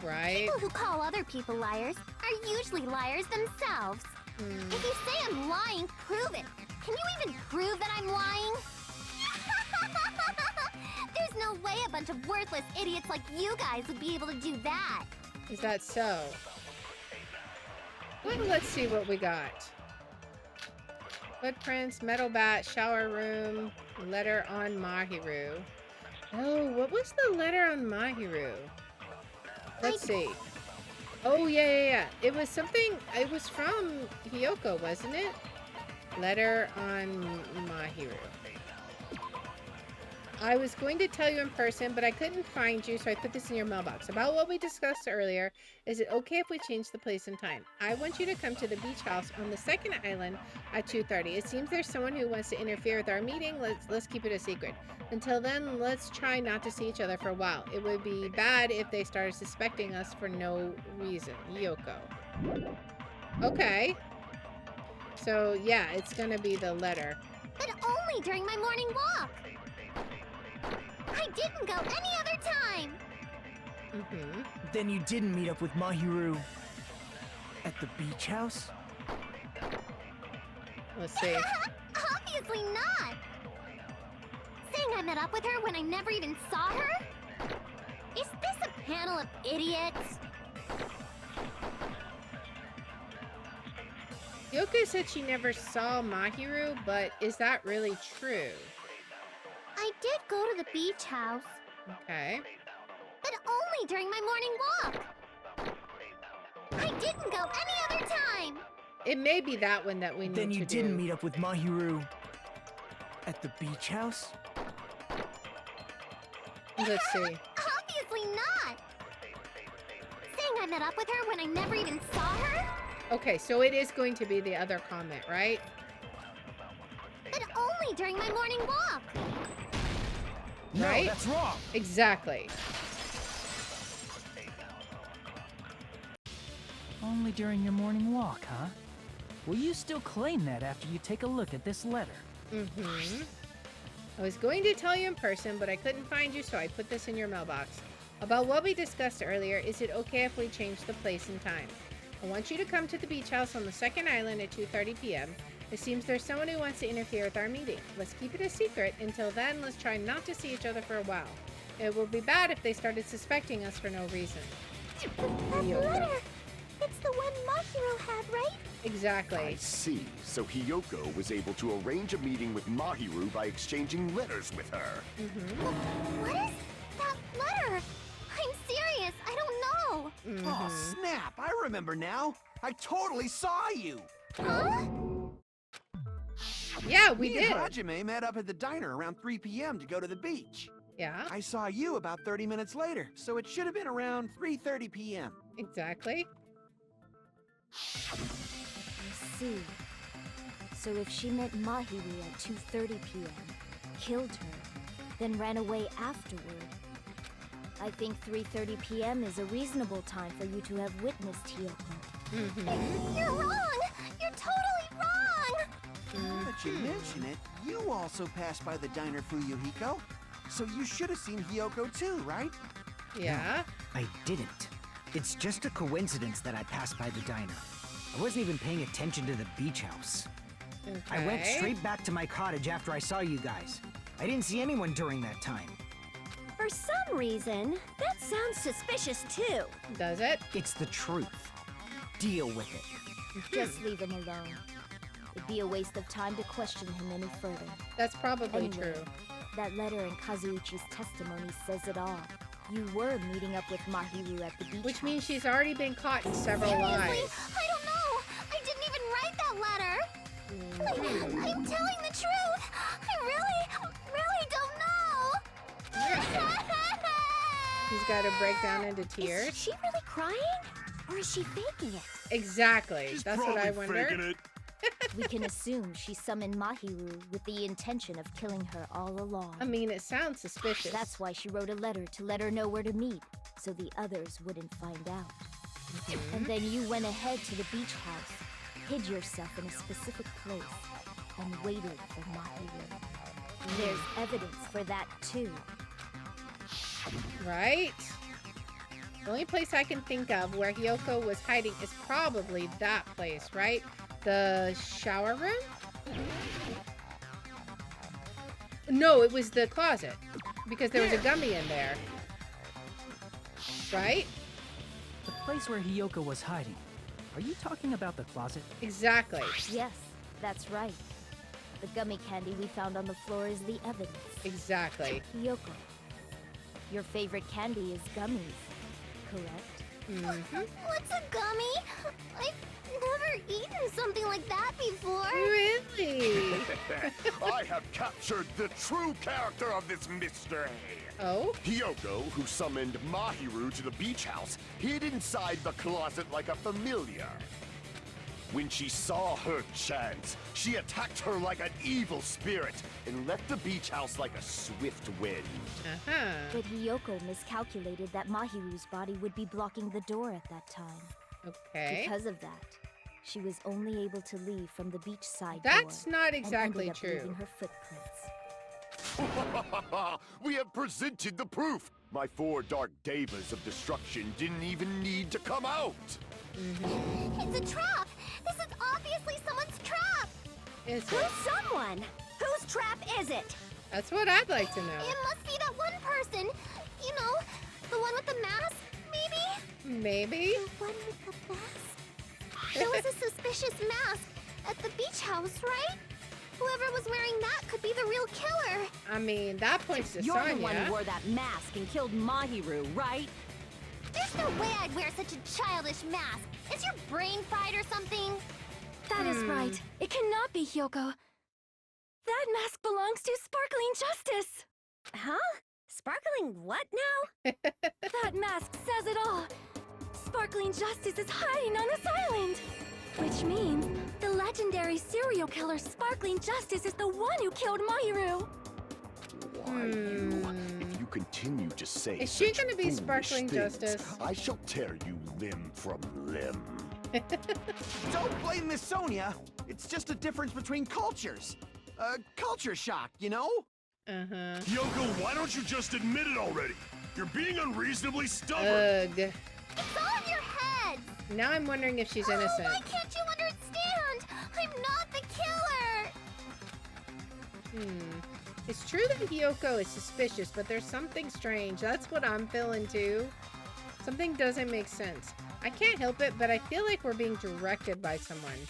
Right? People who call other people liars are usually liars themselves. If you say I'm lying, prove it. Can you even prove that I'm lying? There's no way a bunch of worthless idiots like you guys would be able to do that. Is that so? Well, let's see what we got. Footprints, metal bat, shower room, letter on Mahiru. Oh, what was the letter on Mahiru? Let's see. Oh, yeah. It was something, it was from Hiyoko, wasn't it? Letter on Mahiru. I was going to tell you in person, but I couldn't find you, so I put this in your mailbox. About what we discussed earlier, is it okay if we change the place and time? I want you to come to the beach house on the second island at 2:30. It seems there's someone who wants to interfere with our meeting. Let's keep it a secret. Until then, let's try not to see each other for a while. It would be bad if they started suspecting us for no reason. Hiyoko. Okay. So, yeah, it's gonna be the letter. But only during my morning walk. I didn't go any other time. Mm-hmm. Then you didn't meet up with Mahiru at the beach house? Let's see. Obviously not. Saying I met up with her when I never even saw her? Is this a panel of idiots? Hiyoko said she never saw Mahiru, but is that really true? I did go to the beach house, Okay. but only during my morning walk. didn't go any other time. It may be that one that we need to do. Then you didn't meet up with Mahiru at the beach house? Let's see. Obviously not. Saying I met up with her when I never even saw her? Okay, so it is going to be the other comment, right? But only during my morning walk. Right? No, that's wrong. Exactly. Only during your morning walk, huh? Will you still claim that after you take a look at this letter? Mm-hmm. I was going to tell you in person, but I couldn't find you, so I put this in your mailbox. About what we discussed earlier, is it okay if we change the place and time? I want you to come to the beach house on the second island at 2:30 p.m. It seems there's someone who wants to interfere with our meeting. Let's keep it a secret. Until then, let's try not to see each other for a while. It will be bad if they started suspecting us for no reason. That letter! It's the one Mahiru had, right? Exactly. I see. So Hiyoko was able to arrange a meeting with Mahiru by exchanging letters with her. Mm-hmm. What is that letter? I'm serious. I don't know. Mm-hmm. Oh, snap. I remember now. I totally saw you. Huh? Yeah, we Me did. and Hajime met up at the diner around 3 p.m. to go to the beach. Yeah, I saw you about 30 minutes later, so it should have been around 3:30 p.m. exactly. I see. So if she met Mahiru at 2:30 p.m., killed her, then ran away afterward, I think 3:30 p.m. is a reasonable time for you to have witnessed Hiyoko. Mm-hmm. You're wrong. You're totally wrong. Now that you mention it, you also passed by the diner Fuyuhiko. So you should have seen Hiyoko too, right? Yeah. I didn't. It's just a coincidence that I passed by the diner. I wasn't even paying attention to the beach house. Okay. I went straight back to my cottage after I saw you guys. I didn't see anyone during that time. For some reason, that sounds suspicious too. Does it? It's the truth. Deal with it. Just leave him alone. It'd be a waste of time to question him any further. That's probably Anyway, true. That letter in Kazuichi's testimony says it all. You were meeting up with Mahiru at the beach Which house. means she's already been caught in several Seriously? lies. I don't know. I didn't even write that letter. Mm-hmm. I'm telling the truth. I really don't know. He's got to break down into tears. Is she really crying? Or is she faking it? Exactly. She's That's probably what I wonder. faking it. We can assume she summoned Mahiru with the intention of killing her all along. I mean, it sounds suspicious. That's why she wrote a letter to let her know where to meet, so the others wouldn't find out. And then you went ahead to the beach house, hid yourself in a specific place, and waited for Mahiru. There's evidence for that too. Right? The only place I can think of where Hiyoko was hiding is probably that place, right? The shower room? No, it was the closet. Because there was a gummy in there. Right? The place where Hiyoko was hiding. Are you talking about the closet? Exactly. Yes, that's right. The gummy candy we found on the floor is the evidence. Exactly. Hiyoko, your favorite candy is gummies, correct? Mm-hmm. What's a gummy? I've never eaten something like that before. Really? I have captured the true character of this mystery. Oh? Hiyoko, who summoned Mahiru to the beach house, hid inside the closet like a familiar. When she saw her chance, she attacked her like an evil spirit and left the beach house like a swift wind. Uh-huh. But Hiyoko miscalculated that Mahiru's body would be blocking the door at that time. Okay. Because of that, she was only able to leave from the beachside That's door not and exactly ended up true. leaving her footprints. We have presented the proof. My 4 dark devas of destruction didn't even need to come out. It's a trap. This is obviously someone's trap. Is it? Who's someone? Whose trap is it? That's what I'd like to know. It must be that one person. You know, the one with the mask, maybe? Maybe? The one with the mask? There was a suspicious mask at the beach house, right? Whoever was wearing that could be the real killer. I mean, that points to You're Sonya. the one who wore that mask and killed Mahiru, right? There's no way I'd wear such a childish mask. Is your brain fried or something? That is right. It cannot be Hiyoko. That mask belongs to Sparkling Justice! Huh? Sparkling what now? That mask says it all! Sparkling Justice is hiding on this island! Which means the legendary serial killer Sparkling Justice is the one who killed Mahiru! Why, if you continue to say Is she such gonna be foolish Sparkling things, Justice? I shall tear you limb from limb. Don't blame Miss Sonia. It's just a difference between cultures. Culture shock, you know? Hiyoko, why don't you just admit it already? You're being unreasonably stubborn. Ugh. It's all in your head! Now I'm wondering if she's innocent. Why can't you understand? I'm not the killer! It's true that Hiyoko is suspicious, but there's something strange. That's what I'm feeling too. Something doesn't make sense. I can't help it, but I feel like we're being directed by someone.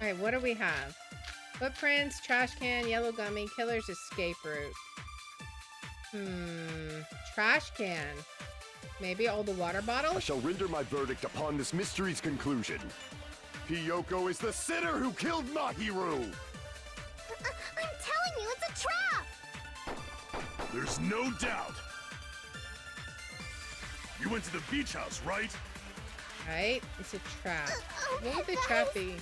Alright, what do we have? Footprints, trash can, yellow gummy, killer's escape route. Trash can. Maybe all the water bottles? I shall render my verdict upon this mystery's conclusion. Hiyoko is the sinner who killed Mahiru! I'm telling you, it's a trap! There's no doubt. You went to the beach house, right? Right? It's a trap. What would the trap be?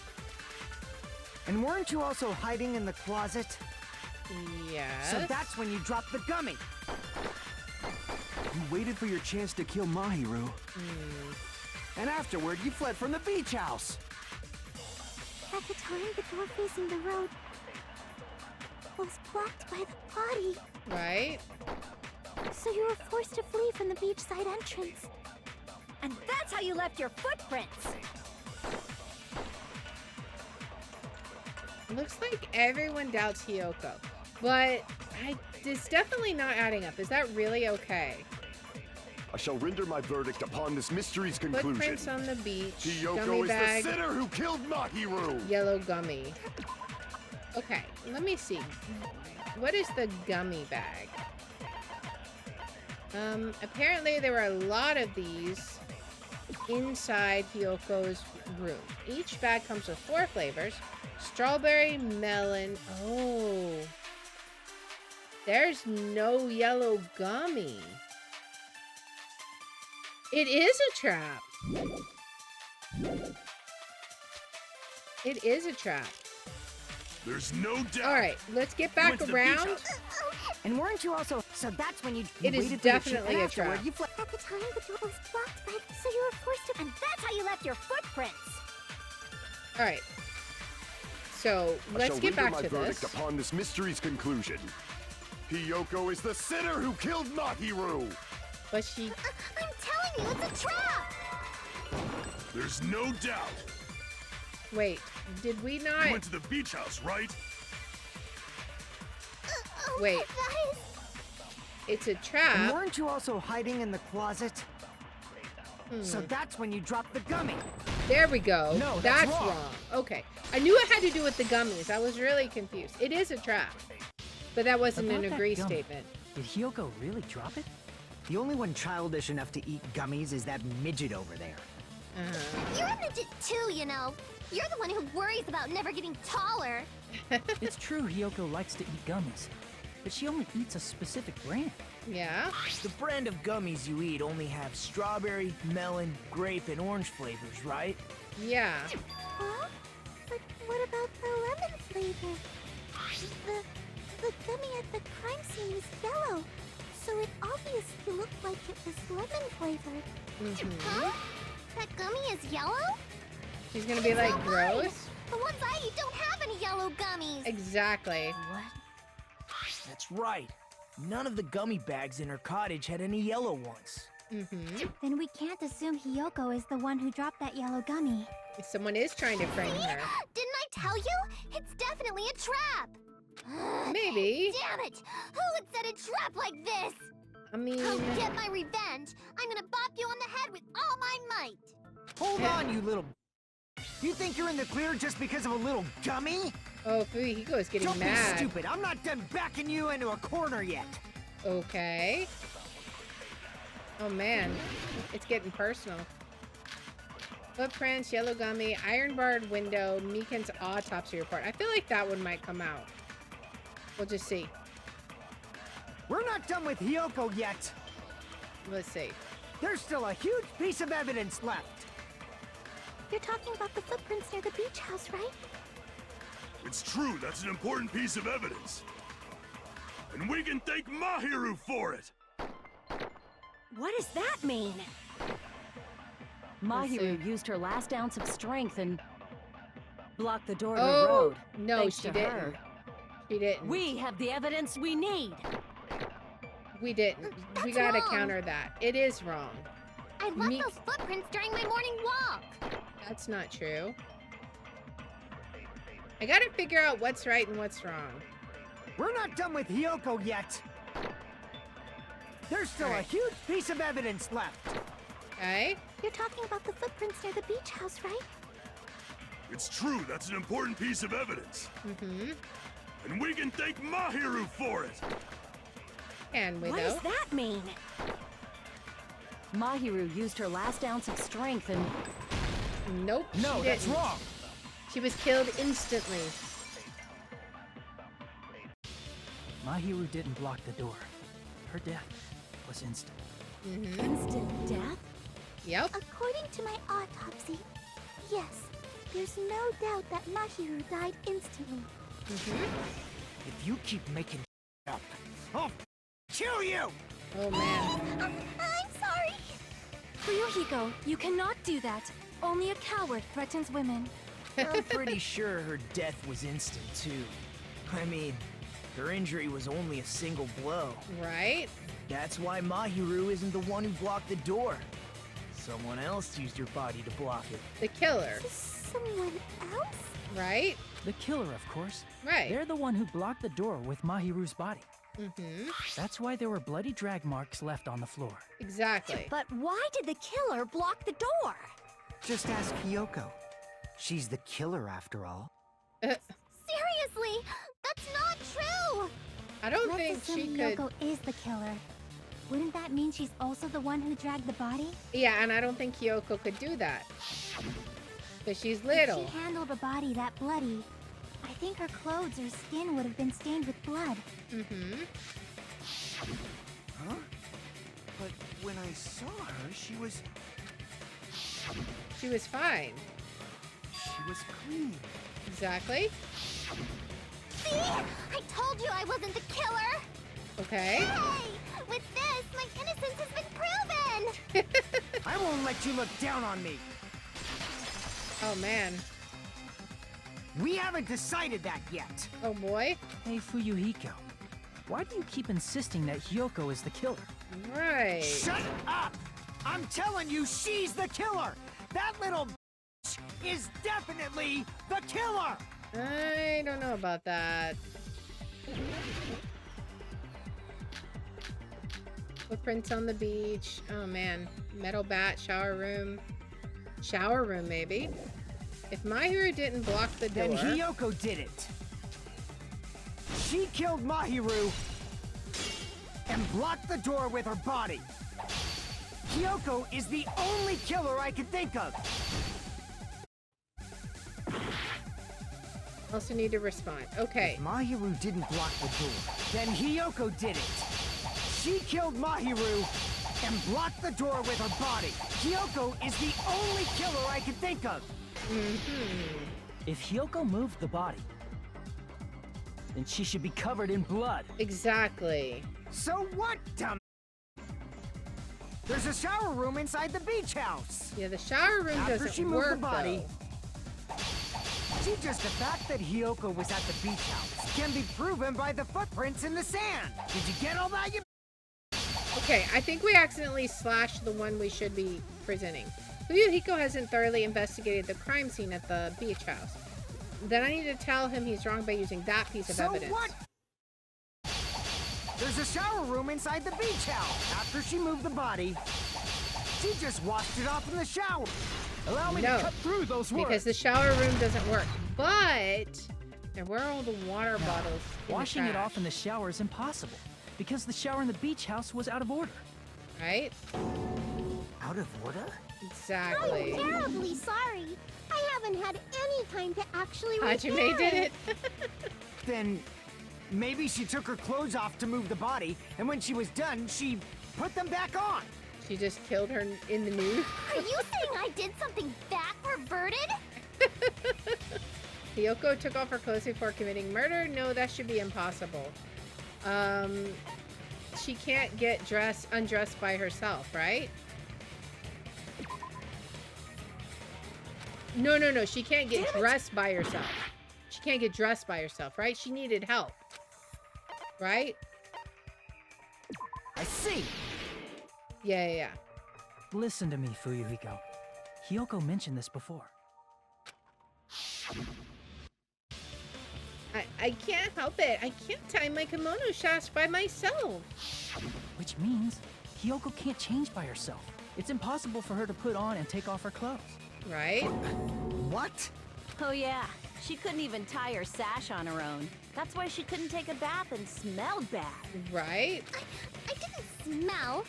And weren't you also hiding in the closet? Yes. So that's when you dropped the gummy. You waited for your chance to kill Mahiru. And afterward, you fled from the beach house. At the time, the door facing the road was blocked by the body. Right? So you were forced to flee from the beachside entrance. And that's how you left your footprints! Looks like everyone doubts Hiyoko. But it's definitely not adding up. Is that really okay? I shall render my verdict upon this mystery's conclusion. Footprints on the beach. Hiyoko Gummy is bag. the sinner who killed Mahiru! Yellow gummy. Okay, let me see. What is the gummy bag? Apparently there were a lot of these inside Hiyoko's room. Each bag comes with 4 flavors. Strawberry, melon. Oh. There's no yellow gummy. It is a trap. It is a trap. There's no doubt. All right, let's get back around. And weren't you also... So that's when you... It is definitely a trap. At the time, the door was blocked by... So you were forced to... And that's how you left your footprints! All right. So let's get back to I shall render my verdict this. upon this mystery's conclusion. Hiyoko is the sinner who killed Mahiru! But she... I'm telling you, it's a trap! There's no doubt. Wait, did we You not... went to the beach house, right? Wait. Guys, It's a And trap. weren't you also hiding in the closet? So that's when you dropped the gummy. There we go. No, that's that's wrong. wrong. Okay. I knew it had to do with the gummies. I was really confused. It is a trap. But that wasn't About an that agree gummy, statement. Did Hiyoko really drop it? The only one childish enough to eat gummies is that midget over there. you're a midget too, you know. You're the one who worries about never getting taller. It's true Hiyoko likes to eat gummies, but she only eats a specific brand. Yeah? The brand of gummies you eat only have strawberry, melon, grape, and orange flavors, right? Yeah. huh? But what about the lemon flavor? The gummy at the crime scene was yellow, so it obviously looked like it was lemon flavored. Huh? That gummy is yellow? She's gonna be like, gross? The ones I eat don't have any yellow gummies. Exactly. What? That's right. None of the gummy bags in her cottage had any yellow ones. Then we can't assume Hiyoko is the one who dropped that yellow gummy. Someone is trying to frame her. Didn't I tell you? It's definitely a trap. Maybe. Damn it! Who would set a trap like this? I mean... I'll get my revenge. I'm gonna bop you on the head with all my might. Hold on, you little... You think you're in the clear just because of a little gummy? Oh, Fuyuhiko is getting Don't mad. be stupid. I'm not done backing you into a corner yet. Okay. Oh man, it's getting personal. Footprints, yellow gummy, iron barred window, Meekin's autopsy report. I feel like that one might come out. We'll just see. We're not done with Hiyoko yet. Let's see. There's still a huge piece of evidence left. You're talking about the footprints near the beach house, right? It's true, that's an important piece of evidence. And we can thank Mahiru for it! What does that mean? Mahiru used her last ounce of strength and blocked the door to the road. No, thanks she to didn't. her. She didn't. We have the evidence we need. We didn't. We gotta counter that. It is wrong. I left those footprints during my morning walk. That's not true. I gotta figure out what's right and what's wrong. We're not done with Hiyoko yet. There's still a huge piece of evidence left. Okay. You're talking about the footprints near the beach house, right? It's true, that's an important piece of evidence. Mm-hmm. And we can thank Mahiru for it! And we What does that mean? Mahiru used her last ounce of strength and... Nope, No, she that's didn't. wrong. She was killed instantly. Mahiru didn't block the door. Her death was instant. Mm-hmm. Instant death? Yep. According to my autopsy, yes, there's no doubt that Mahiru died instantly. Mm-hmm. If you keep making up, I'll kill you! Oh man. I'm sorry. Fuyuhiko, you cannot do that. Only a coward threatens women. I'm pretty sure her death was instant, too. I mean, her injury was only a single blow. Right? That's why Mahiru isn't the one who blocked the door. Someone else used her body to block it. The killer. Someone else? Right? The killer, of course. Right. They're the one who blocked the door with Mahiru's body. Mm-hmm. That's why there were bloody drag marks left on the floor. Exactly. But why did the killer block the door? Just ask Hiyoko. She's the killer after all. Seriously, that's not true. I don't Let's think assume she could. Hiyoko is the killer. Wouldn't that mean she's also the one who dragged the body? Yeah, and I don't think Hiyoko could do that. Because she's If little. she handled a body that bloody, I think her clothes or skin would have been stained with blood. Mm-hmm. Huh? But when I saw her, she was fine. She was clean. Exactly. See? I told you I wasn't the killer. Okay. Hey! With this, my innocence has been proven! I won't let you look down on me. Oh man. We haven't decided that yet. Oh boy. Hey, Fuyuhiko. Why do you keep insisting that Hiyoko is the killer? Right. Shut up! I'm telling you, she's the killer! That little bitch is definitely the killer! I don't know about that. Footprints on the beach. Oh man. Metal bat, shower room. Shower room, maybe. If Mahiru didn't block the door... Then Hiyoko did it. She killed Mahiru and blocked the door with her body. Hiyoko is the only killer I can think of. Also need to respond. Okay. If Mahiru didn't block the door, then Hiyoko did it. She killed Mahiru and blocked the door with her body. Hiyoko is the only killer I can think of. Mm-hmm. If Hiyoko moved the body, then she should be covered in blood. Exactly. So what, dumb? There's a shower room inside the beach house. Yeah, the shower room After doesn't she moved work, the body, though. see, just the fact that Hiyoko was at the beach house can be proven by the footprints in the sand. Did you get all that, you? Okay, I think we accidentally slashed the one we should be presenting. Fuyuhiko hasn't thoroughly investigated the crime scene at the beach house. Then I need to tell him he's wrong by using that piece of evidence. What? There's a shower room inside the beach house. After she moved the body, she just washed it off in the shower. Allow me to cut through those words. Because the shower room doesn't work. But there were all the water bottles in Washing the it trash. off in the shower is impossible, because the shower in the beach house was out of order. Right? Out of order? Exactly. I'm terribly sorry. I haven't had any time to actually Hajime did it. Then maybe she took her clothes off to move the body, and when she was done, she put them back on. She just killed her in the nude. Are you saying I did something that perverted? Hiyoko took off her clothes before committing murder? No, that should be impossible. She can't get undressed by herself, right? No. She can't get dressed by herself. She can't get dressed by herself, right? She needed help. Right? I see. Yeah. Listen to me, Fuyuhiko. Hiyoko mentioned this before. I can't help it. I can't tie my kimono shaft by myself. Which means Hiyoko can't change by herself. It's impossible for her to put on and take off her clothes. Right? What? Oh yeah, she couldn't even tie her sash on her own. That's why she couldn't take a bath and smelled bad. Right? I didn't smell.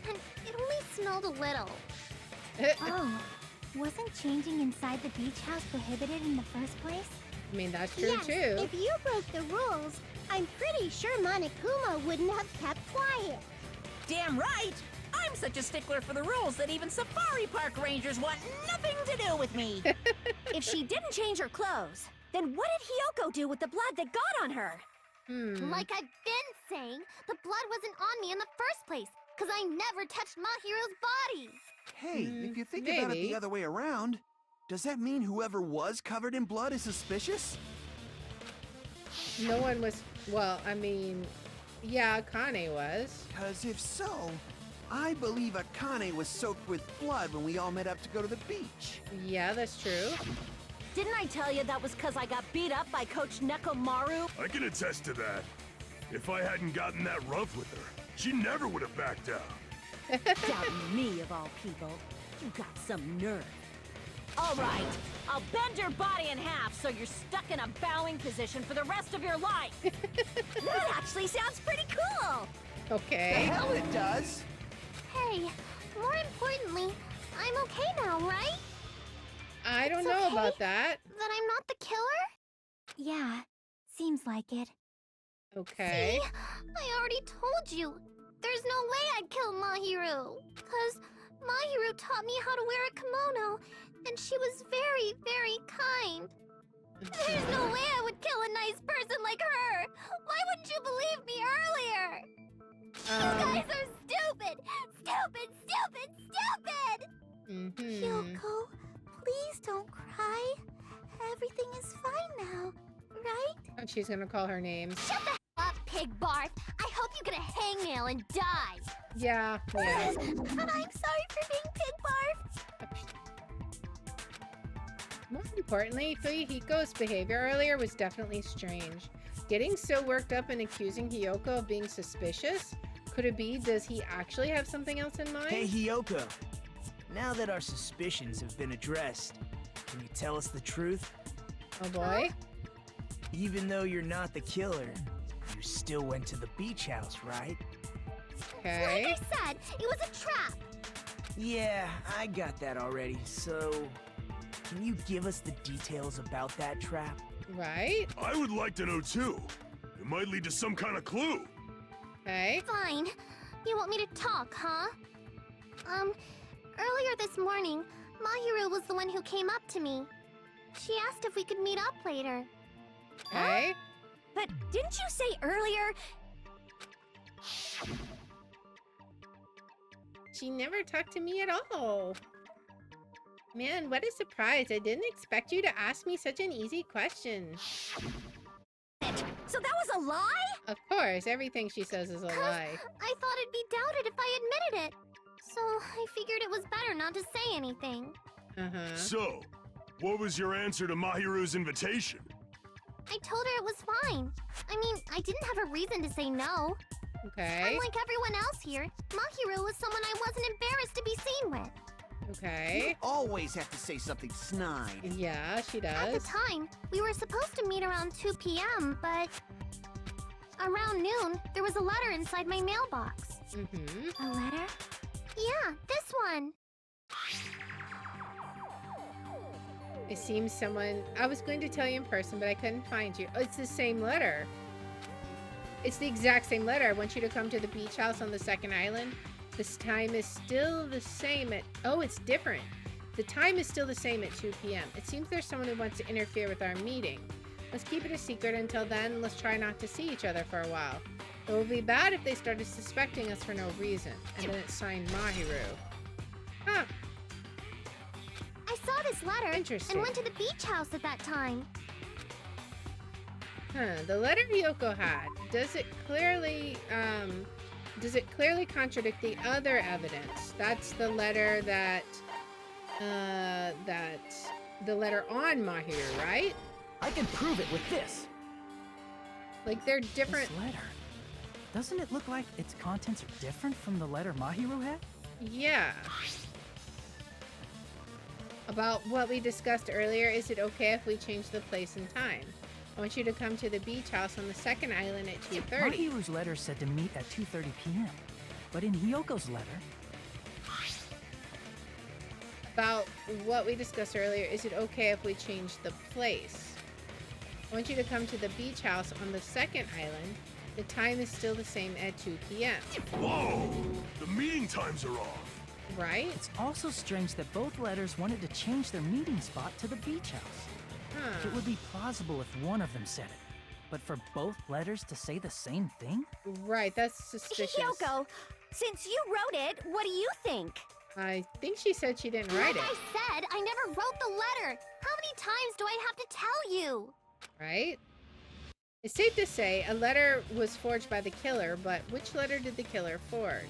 And it only smelled a little. Oh, wasn't changing inside the beach house prohibited in the first place? I mean, that's true Yes, too. if you broke the rules, I'm pretty sure Monokuma wouldn't have kept quiet. Damn right! I'm such a stickler for the rules that even safari park rangers want nothing to do with me. If she didn't change her clothes, then what did Hiyoko do with the blood that got on her? Like I've been saying, the blood wasn't on me in the first place, because I never touched Mahiru's body. Hey, if you think about it maybe. the other way around, does that mean whoever was covered in blood is suspicious? No one was... Well, I mean... Yeah, Akane was. Because if so, I believe Akane was soaked with blood when we all met up to go to the beach. Yeah, that's true. Didn't I tell you that was because I got beat up by Coach Nekomaru? I can attest to that. If I hadn't gotten that rough with her, she never would have backed down. Doubting me, of all people. You got some nerve. All right, I'll bend your body in half so you're stuck in a bowing position for the rest of your life. That actually sounds pretty cool. The Okay. hell it does! Hey, more importantly, I'm okay now, right? I don't It's know okay about that. That I'm not the killer? Yeah, seems like it. Okay. See? I already told you. There's no way I'd kill Mahiru. Because Mahiru taught me how to wear a kimono, and she was very, very kind. There's no way I would kill a nice person like her. Why wouldn't you believe me earlier? You guys are stupid! Stupid! Hiyoko, please don't cry. Everything is fine now, right? And she's gonna call her names. Shut the hell up, pig barf! I hope you get a hangnail and die! Yeah. I'm sorry for being pig barf! Most importantly, Fuyuhiko's behavior earlier was definitely strange. Getting so worked up and accusing Hiyoko of being suspicious? Could it be, does he actually have something else in mind? Hey, Hiyoko. Now that our suspicions have been addressed, can you tell us the truth? Oh boy. Even though you're not the killer, you still went to the beach house, right? Okay. Like I said, it was a trap! Yeah, I got that already, so... Can you give us the details about that trap? Right? I would like to know too. It might lead to some kind of clue. Okay. Fine. You want me to talk, huh? Earlier this morning, Mahiru was the one who came up to me. She asked if we could meet up later. Okay. But didn't you say earlier? She never talked to me at all. Man, what a surprise. I didn't expect you to ask me such an easy question. So that was a lie? Of course, everything she says is a lie. I thought it'd be doubted if I admitted it. So I figured it was better not to say anything. Uh-huh. So, what was your answer to Mahiru's invitation? I told her it was fine. I mean, I didn't have a reason to say no. Okay. Unlike everyone else here, Mahiru was someone I wasn't embarrassed to be seen with. Okay. You always have to say something snide. Yeah, she At the does. time, we were supposed to meet around 2 p.m., but... Around noon, there was a letter inside my mailbox. Mm-hmm. A letter? Yeah, this one. It seems someone... I was going to tell you in person, but I couldn't find you. Oh, it's the same letter. It's the exact same letter. I want you to come to the beach house on the second island. This time is still the same at... Oh, it's different. The time is still the same at 2 p.m. It seems there's someone who wants to interfere with our meeting. Let's keep it a secret until then. Let's try not to see each other for a while. It would be bad if they started suspecting us for no reason. And then it's signed Mahiru. Huh. I saw this letter Interesting. and went to the beach house at that time. Huh. The letter Hiyoko had. Does it clearly contradict the other evidence? That's the letter that the letter on Mahiru, right? I can prove it with this. Like they're different. This letter. Doesn't it look like its contents are different from the letter Mahiru had? Yeah. About what we discussed earlier, is it okay if we change the place and time? I want you to come to the beach house on the second island at 2:30. Mahiru's letter said to meet at 2:30 p.m. But in Hiyoko's letter... About what we discussed earlier, is it okay if we change the place? I want you to come to the beach house on the second island. The time is still the same at 2 p.m. Whoa! The meeting times are off. Right? It's also strange that both letters wanted to change their meeting spot to the beach house. Huh. It would be plausible if one of them said it. But for both letters to say the same thing? Right, that's suspicious. Hiyoko, since you wrote it, what do you think? I think she said she didn't write Like it. I said, I never wrote the letter. How many times do I have to tell you? Right? It's safe to say a letter was forged by the killer, but which letter did the killer forge?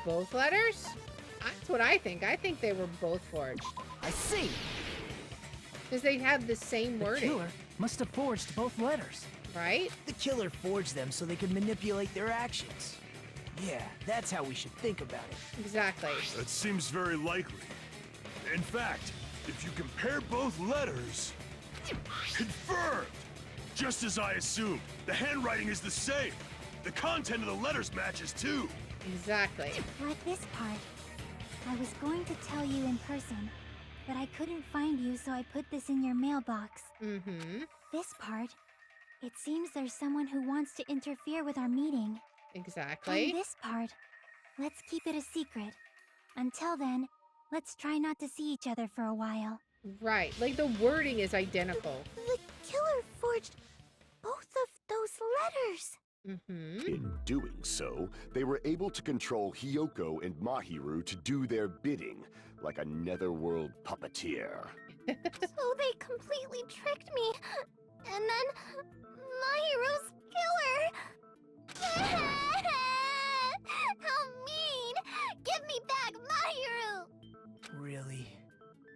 Both letters? That's what I think. I think they were both forged. I see. Because they have the same The wording. killer must have forged both letters. Right? The killer forged them so they could manipulate their actions. Yeah, that's how we should think about it. Exactly. That seems very likely. In fact, if you compare both letters... Confirmed! Just as I assumed, the handwriting is the same. The content of the letters matches too. Exactly. Like this part. I was going to tell you in person, but I couldn't find you, so I put this in your mailbox. Mm-hmm. This part. It seems there's someone who wants to interfere with our meeting. Exactly. And this part. Let's keep it a secret. Until then, let's try not to see each other for a while. Right. Like the wording is identical. The killer forged both of those letters. Mm-hmm. In doing so, they were able to control Hiyoko and Mahiru to do their bidding, like a netherworld puppeteer. So they completely tricked me. And then Mahiru's killer. How mean! Give me back Mahiru! Really?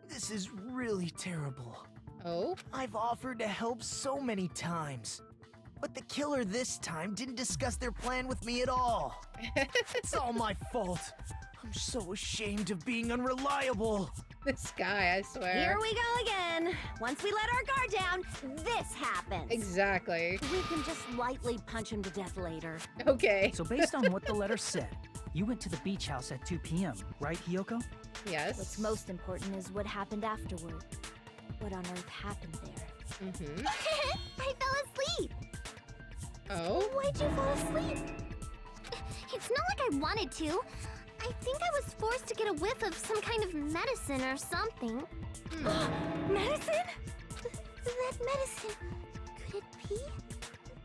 This is really terrible. Oh? I've offered to help so many times. But the killer this time didn't discuss their plan with me at all. It's all my fault. I'm so ashamed of being unreliable. This guy, I swear. Here we go again. Once we let our guard down, this happens. Exactly. We can just lightly punch him to death later. Okay. So based on what the letter said, you went to the beach house at 2 p.m., right, Hiyoko? Yes. What's most important is what happened afterward. What on earth happened there? Mm-hmm. I fell asleep. Oh? Why'd you fall asleep? It's not like I wanted to. I think I was forced to get a whiff of some kind of medicine or something. Medicine? That medicine. Could it be?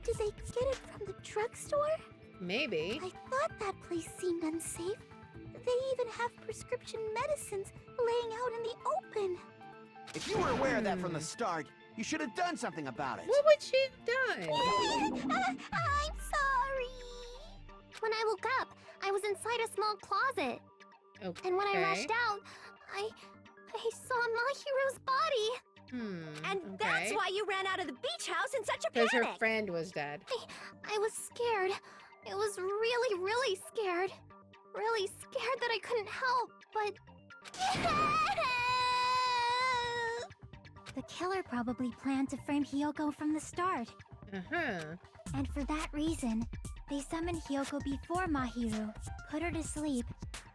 Did they get it from the drugstore? Maybe. I thought that place seemed unsafe. They even have prescription medicines laying out in the open. If you were aware of that from the start, you should have done something about it. What would she have done? I'm sorry. When I woke up, I was inside a small closet. Okay. And when I rushed out, I saw Mahiru's body. And that's why you ran out of the beach house in such a Because panic. her friend was dead. I was scared. I was really, really scared. Really scared that I couldn't help, but... The killer probably planned to frame Hiyoko from the start. Uh-huh. And for that reason, They summoned Hiyoko before Mahiru, put her to sleep,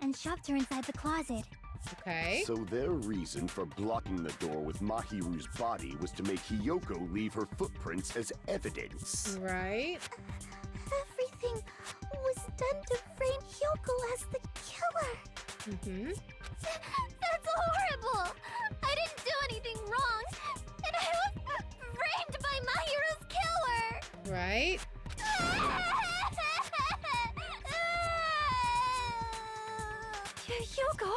and shoved her inside the closet. Okay. So their reason for blocking the door with Mahiru's body was to make Hiyoko leave her footprints as evidence. Right. Everything was done to frame Hiyoko as the killer. Mm-hmm. That's horrible! I didn't do anything wrong, and I was framed by Mahiru's killer! Right. Hiyoko,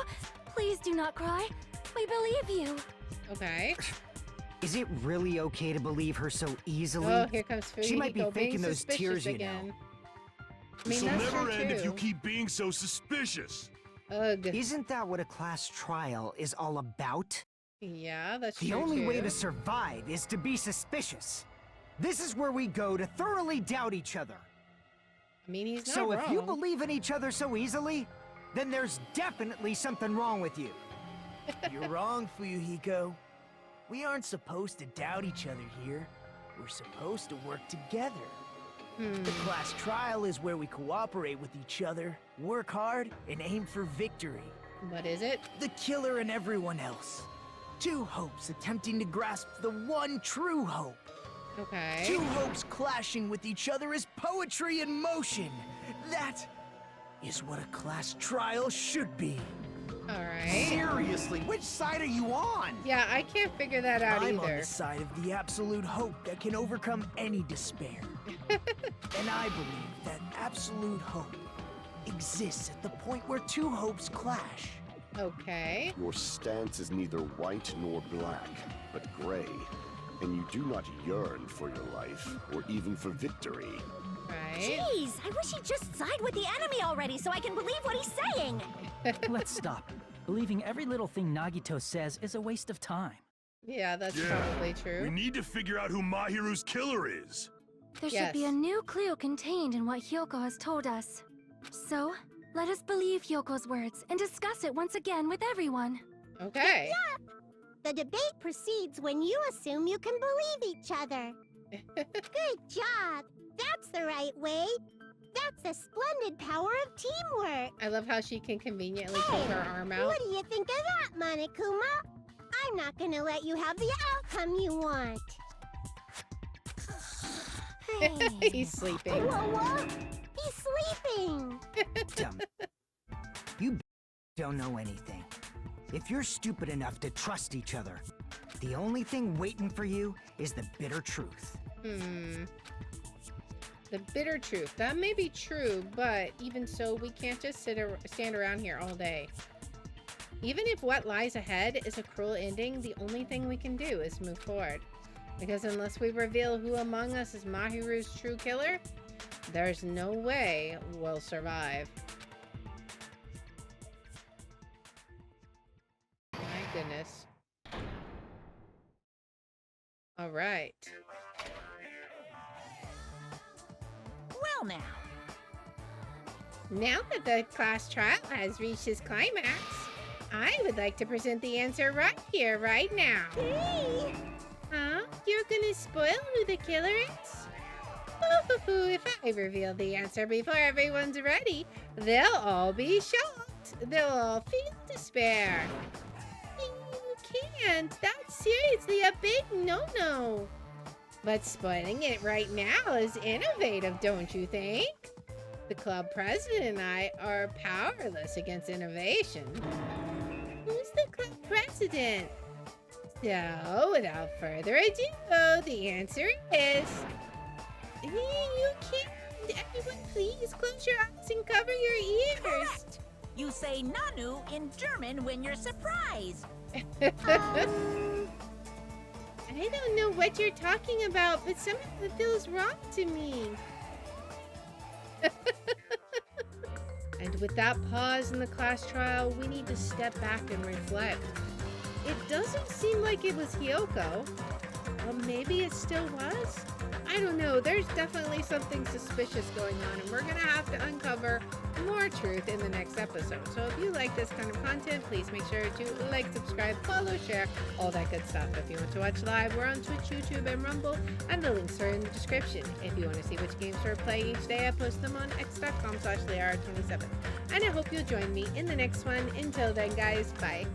please do not cry. We believe you. Okay. Is it really okay to believe her so easily? Oh, here comes Fuyuhiko. She might be faking being those suspicious tears, you again. know. I mean, This'll that's never true end if you too. keep being so suspicious. Ugh. Isn't that what a class trial is all about? Yeah, that's The true only too. way to survive is to be suspicious. This is where we go to thoroughly doubt each other. I mean, he's not So wrong. if you believe in each other so easily, then there's definitely something wrong with you. You're wrong, Fuyuhiko. We aren't supposed to doubt each other here. We're supposed to work together. The class trial is where we cooperate with each other, work hard, and aim for victory. What is it? The killer and everyone else. Two hopes attempting to grasp the one true hope. Okay. Two hopes clashing with each other is poetry in motion. That is what a class trial should be. All right. Seriously, which side are you on? Yeah, I can't figure that out I'm on either. the side of the absolute hope that can overcome any despair. And I believe that absolute hope exists at the point where two hopes clash. Okay. Your stance is neither white nor black, but gray. And you do not yearn for your life, or even for victory. Right. Jeez, I wish he'd just side with the enemy already so I can believe what he's saying. Let's stop. Believing every little thing Nagito says is a waste of time. Yeah, that's Yeah, probably We true. need to figure out who Mahiru's killer is. There should be a Yes. new clue contained in what Hiyoko has told us. So, let us believe Hyoko's words and discuss it once again with everyone. Okay. The debate proceeds when you assume you can believe each other. Good job. That's the right way. That's the splendid power of teamwork. I love how she can conveniently hold her arm out. What do you think of that, Monokuma? I'm not gonna let you have the outcome you want. He's sleeping. Whoa. He's sleeping. Dumb. You don't know anything. If you're stupid enough to trust each other, the only thing waiting for you is the bitter truth. The bitter truth. That may be true, but even so, we can't just stand around here all day. Even if what lies ahead is a cruel ending, the only thing we can do is move forward. Because unless we reveal who among us is Mahiru's true killer, there's no way we'll survive. My goodness. All right. Well now. Now that the class trial has reached its climax, I would like to present the answer right here, right now. Hey! Huh? You're gonna spoil who the killer is? Ooh, if I reveal the answer before everyone's ready, they'll all be shocked. They'll all feel despair. You can't. That's seriously a big no-no. But spoiling it right now is innovative, don't you think? The club president and I are powerless against innovation. Who's the club president? So, without further ado, the answer is... You can't. Everyone, please close your eyes and cover your ears. Correct. You say Nanu in German when you're surprised. I don't know what you're talking about, but something feels wrong to me. And with that pause in the class trial, we need to step back and reflect. It doesn't seem like it was Hiyoko. Well, maybe it still was. I don't know. There's definitely something suspicious going on, and we're going to have to uncover more truth in the next episode. So if you like this kind of content, please make sure to like, subscribe, follow, share, all that good stuff. If you want to watch live, we're on Twitch, YouTube, and Rumble, and the links are in the description. If you want to see which games we're playing each day, I post them on x.com/Liara27. And I hope you'll join me in the next one. Until then, guys, bye.